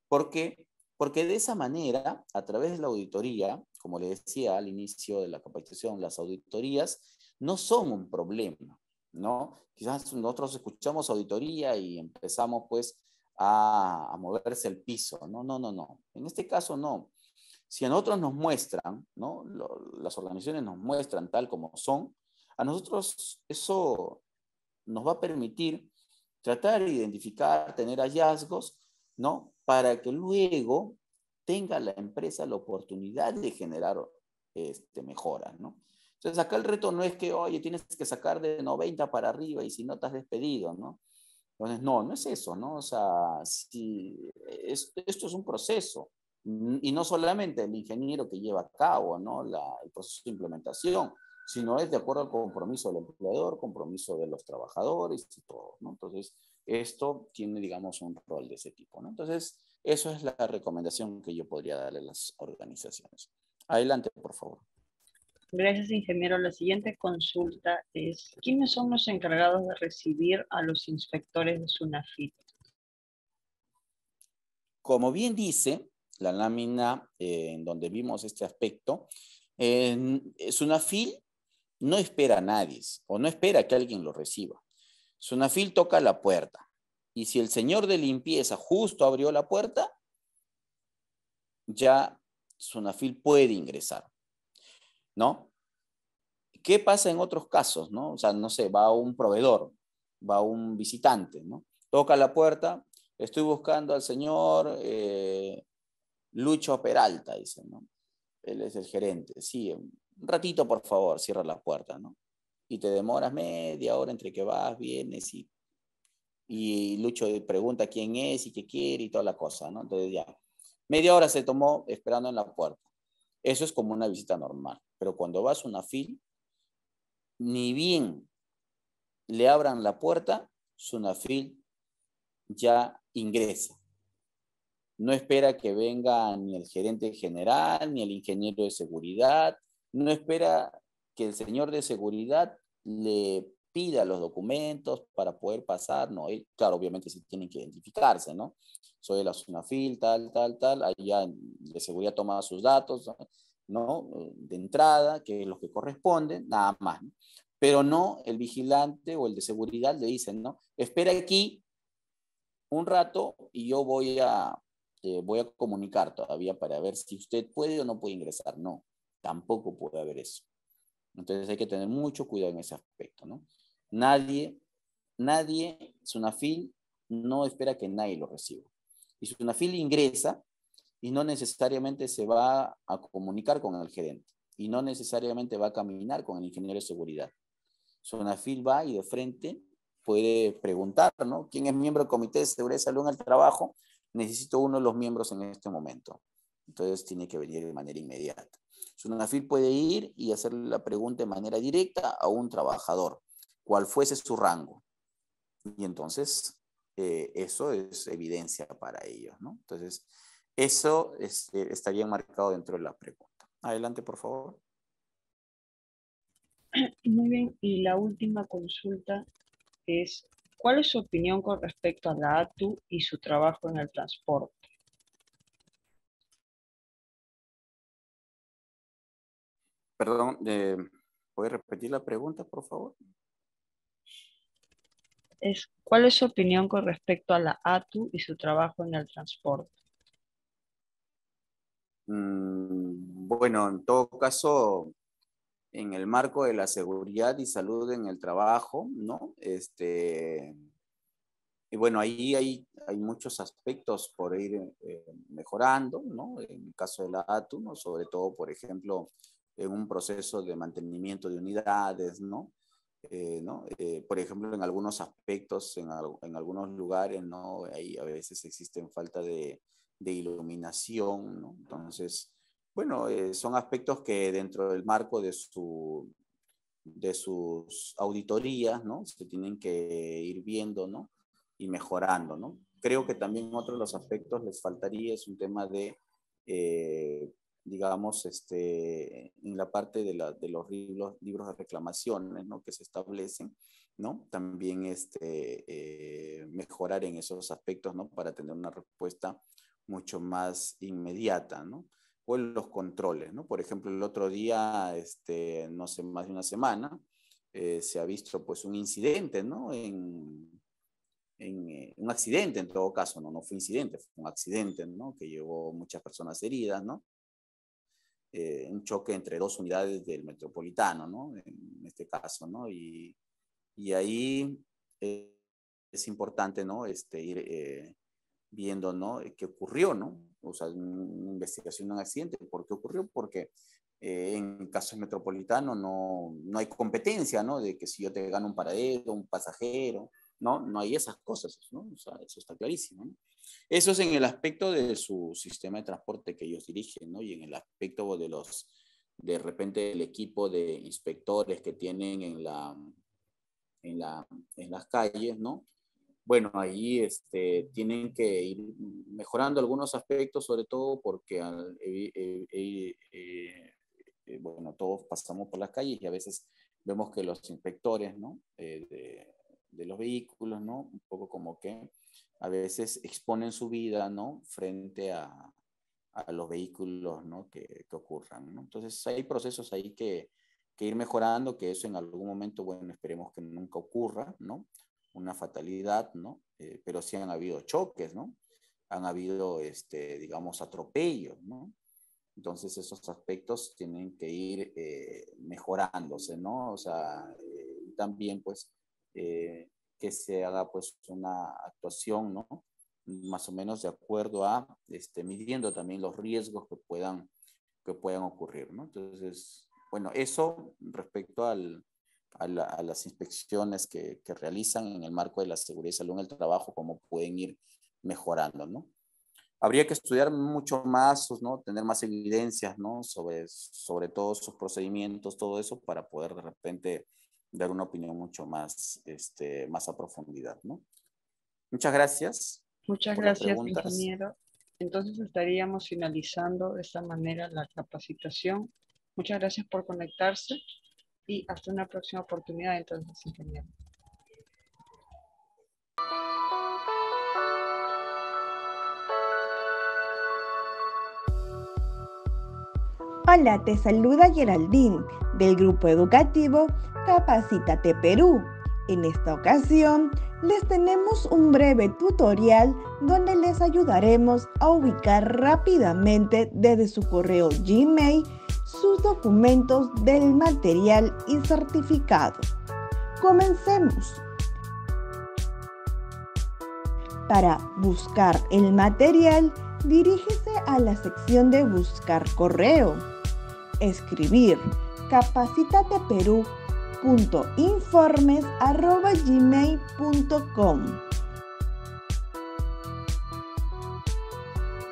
porque, porque de esa manera, a través de la auditoría, como le decía al inicio de la capacitación, las auditorías no son un problema, ¿no? Quizás nosotros escuchamos auditoría y empezamos pues a moverse el piso, no, no, no, no. En este caso no. Si a nosotros nos muestran, ¿no? Las organizaciones nos muestran tal como son, a nosotros eso nos va a permitir tratar de identificar, tener hallazgos, ¿no? Para que luego tenga la empresa la oportunidad de generar mejoras, ¿no? Entonces acá el reto no es que, oye, tienes que sacar de 90 para arriba y si no te has despedido, ¿no? Entonces, no, no es eso, ¿no? O sea, si esto es un proceso y no solamente el ingeniero que lleva a cabo, ¿no? El proceso de implementación, sino es de acuerdo al compromiso del empleador, compromiso de los trabajadores y todo, ¿no? Entonces, esto tiene, digamos, un rol de ese tipo, ¿no? Entonces, eso es la recomendación que yo podría darle a las organizaciones. Adelante, por favor. Gracias, ingeniero. La siguiente consulta es, ¿quiénes son los encargados de recibir a los inspectores de SUNAFIL? Como bien dice la lámina en donde vimos este aspecto, SUNAFIL no espera a nadie o no espera que alguien lo reciba. SUNAFIL toca la puerta y si el señor de limpieza justo abrió la puerta, ya SUNAFIL puede ingresar, ¿no? ¿Qué pasa en otros casos, no? O sea, no sé, va un proveedor, va un visitante, ¿no? Toca la puerta, estoy buscando al señor Lucho Peralta, dice, ¿no? Él es el gerente. Sí, un ratito, por favor, cierra la puerta, ¿no? Y te demoras media hora entre que vas, vienes y Lucho pregunta quién es y qué quiere y toda la cosa, ¿no? Entonces ya, media hora se tomó esperando en la puerta. Eso es como una visita normal. Pero cuando vas a una fila, ni bien le abran la puerta, SUNAFIL ya ingresa. No espera que venga ni el gerente general, ni el ingeniero de seguridad, no espera que el señor de seguridad le pida los documentos para poder pasar, no, él, claro, obviamente sí tienen que identificarse, ¿no? Soy de la SUNAFIL, tal, ahí ya de seguridad toma sus datos, ¿no? De entrada, que es lo que corresponde, nada más, ¿no? Pero no el vigilante o el de seguridad le dicen, ¿no? Espera aquí un rato y yo voy a comunicar todavía para ver si usted puede o no puede ingresar. No, tampoco puede haber eso. Entonces hay que tener mucho cuidado en ese aspecto, ¿no? Nadie, SUNAFIL no espera que nadie lo reciba. Y SUNAFIL ingresa y no necesariamente se va a comunicar con el gerente y no necesariamente va a caminar con el ingeniero de seguridad. SUNAFIL va y de frente puede preguntar, ¿no? ¿Quién es miembro del Comité de Seguridad y Salud en el Trabajo? Necesito uno de los miembros en este momento. Entonces tiene que venir de manera inmediata. SUNAFIL puede ir y hacerle la pregunta de manera directa a un trabajador, cual fuese su rango. Y entonces eso es evidencia para ellos, ¿no? Entonces eso estaría enmarcado dentro de la pregunta. Adelante, por favor. Muy bien, y la última consulta es, ¿cuál es su opinión con respecto a la ATU y su trabajo en el transporte? Perdón, ¿puede repetir la pregunta, por favor? ¿Cuál es su opinión con respecto a la ATU y su trabajo en el transporte? Bueno, en todo caso, en el marco de la seguridad y salud en el trabajo, ¿no? Y bueno, ahí hay muchos aspectos por ir mejorando, ¿no? En el caso de la ATU, ¿no? Sobre todo, por ejemplo, en un proceso de mantenimiento de unidades, ¿no? Por ejemplo, en algunos aspectos, en algunos lugares, ¿no? Ahí a veces existen falta de iluminación, ¿no? Entonces, bueno, son aspectos que dentro del marco de sus auditorías, ¿no? Se tienen que ir viendo, ¿no? Y mejorando, ¿no? Creo que también otro de los aspectos les faltaría es un tema de, digamos, en la parte de los libros de reclamaciones, ¿no? Que se establecen, ¿no? También mejorar en esos aspectos, ¿no? Para tener una respuesta mucho más inmediata, ¿no? O en los controles, ¿no? Por ejemplo, el otro día, no sé, más de una semana, se ha visto pues un incidente, ¿no? Un accidente en todo caso, ¿no? No fue incidente, fue un accidente, ¿no? Que llevó muchas personas heridas, ¿no? Un choque entre dos unidades del Metropolitano, ¿no? En este caso, ¿no? Y ahí es importante, ¿no? Ir viendo, ¿no? ¿Qué ocurrió, ¿no? O sea, una investigación de un accidente. ¿Por qué ocurrió? Porque en casos metropolitanos no hay competencia, ¿no? De que si yo te gano un paradero, un pasajero, no hay esas cosas, ¿no? O sea, eso está clarísimo, ¿no? Eso es en el aspecto de su sistema de transporte que ellos dirigen, ¿no? Y en el aspecto de repente, el equipo de inspectores que tienen en las calles, ¿no? Bueno, ahí tienen que ir mejorando algunos aspectos, sobre todo porque bueno, todos pasamos por las calles y a veces vemos que los inspectores, ¿no? De los vehículos, ¿no? Un poco como que a veces exponen su vida, ¿no? Frente a los vehículos, ¿no? Que ocurran, ¿no? Entonces hay procesos ahí que ir mejorando, que eso en algún momento, bueno, esperemos que nunca ocurra, ¿no? Una fatalidad, ¿no? Pero sí han habido choques, ¿no? Han habido, digamos, atropellos, ¿no? Entonces esos aspectos tienen que ir mejorándose, ¿no? O sea, también pues que se haga pues una actuación, ¿no? Más o menos de acuerdo a, midiendo también los riesgos que puedan ocurrir, ¿no? Entonces, bueno, eso respecto a las inspecciones que realizan en el marco de la seguridad y salud en el trabajo, cómo pueden ir mejorando, ¿no? Habría que estudiar mucho más, ¿no? Tener más evidencias, ¿no? Sobre todos sus procedimientos, todo eso, para poder de repente dar una opinión mucho más, más a profundidad, ¿no? Muchas gracias. Muchas por las gracias, preguntas. ingeniero. Entonces estaríamos finalizando de esta manera la capacitación. Muchas gracias por conectarse y hasta una próxima oportunidad, entonces, ingeniero. Hola, te saluda Geraldine del grupo educativo Capacítate Perú. En esta ocasión les tenemos un breve tutorial donde les ayudaremos a ubicar rápidamente desde su correo Gmail sus documentos del material y certificado. Comencemos. Para buscar el material, dirígese a la sección de Buscar correo. Escribir capacitateperú.informes@gmail.com.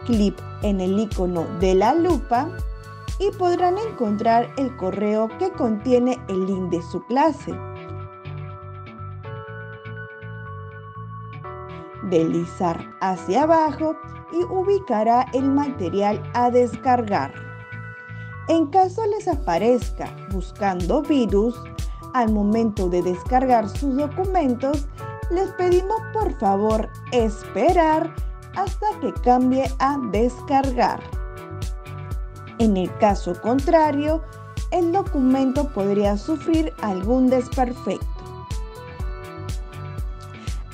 Clic en el icono de la lupa y podrán encontrar el correo que contiene el link de su clase. Deslizar hacia abajo y ubicará el material a descargar. En caso les aparezca buscando virus, al momento de descargar sus documentos, les pedimos por favor esperar hasta que cambie a descargar. En el caso contrario, el documento podría sufrir algún desperfecto.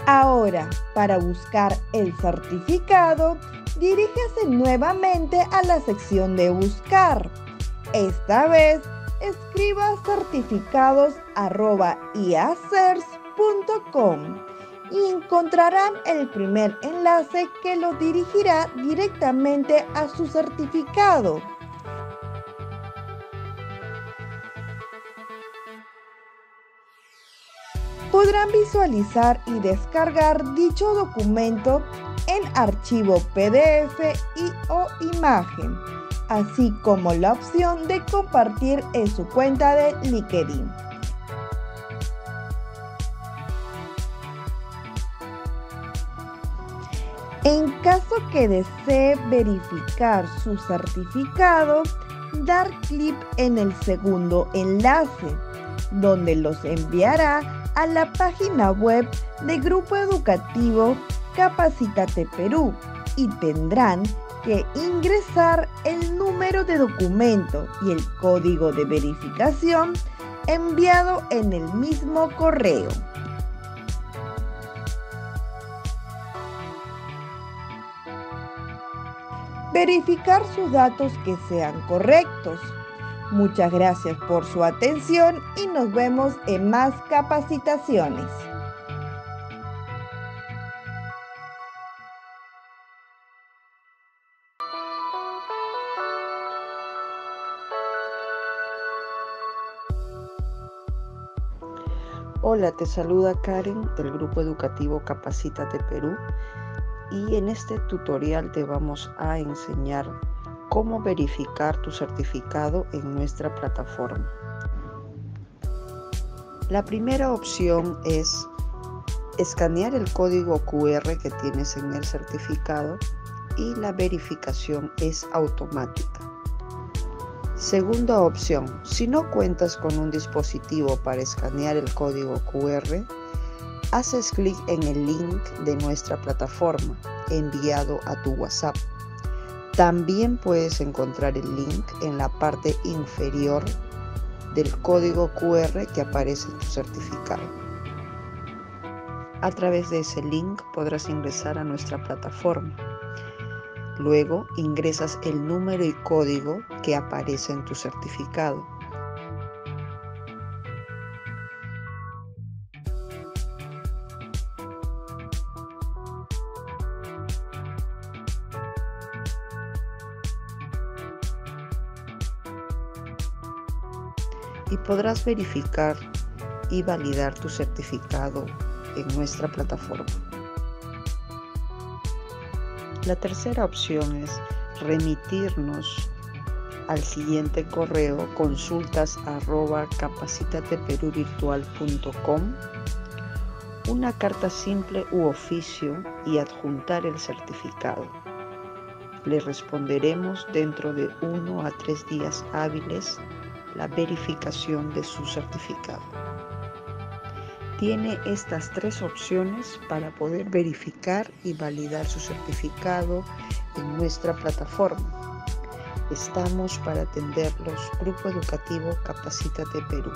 Ahora, para buscar el certificado, diríjase nuevamente a la sección de Buscar. Esta vez, escriba certificados@iacers.com y encontrarán el primer enlace que lo dirigirá directamente a su certificado. podrán visualizar y descargar dicho documento en archivo PDF y o imagen, así como la opción de compartir en su cuenta de LinkedIn. En caso que desee verificar su certificado, dar clic en el segundo enlace, donde los enviará a la página web del Grupo Educativo Capacítate Perú y tendrán que ingresar el número de documento y el código de verificación enviado en el mismo correo. Verificar sus datos que sean correctos. Muchas gracias por su atención y nos vemos en más capacitaciones. Hola, te saluda Karen del Grupo Educativo Capacítate Perú y en este tutorial te vamos a enseñar cómo verificar tu certificado en nuestra plataforma. La primera opción es escanear el código QR que tienes en el certificado y la verificación es automática. Segunda opción, si no cuentas con un dispositivo para escanear el código QR, haces clic en el link de nuestra plataforma enviado a tu WhatsApp. También puedes encontrar el link en la parte inferior del código QR que aparece en tu certificado. A través de ese link podrás ingresar a nuestra plataforma. Luego ingresas el número y código que aparece en tu certificado. Y podrás verificar y validar tu certificado en nuestra plataforma. La tercera opción es remitirnos al siguiente correo consultas@capacitateperuvirtual.com una carta simple u oficio y adjuntar el certificado. Le responderemos dentro de 1 a 3 días hábiles la verificación de su certificado. Tiene estas 3 opciones para poder verificar y validar su certificado en nuestra plataforma. Estamos para atenderlos. Grupo Educativo Capacítate Perú.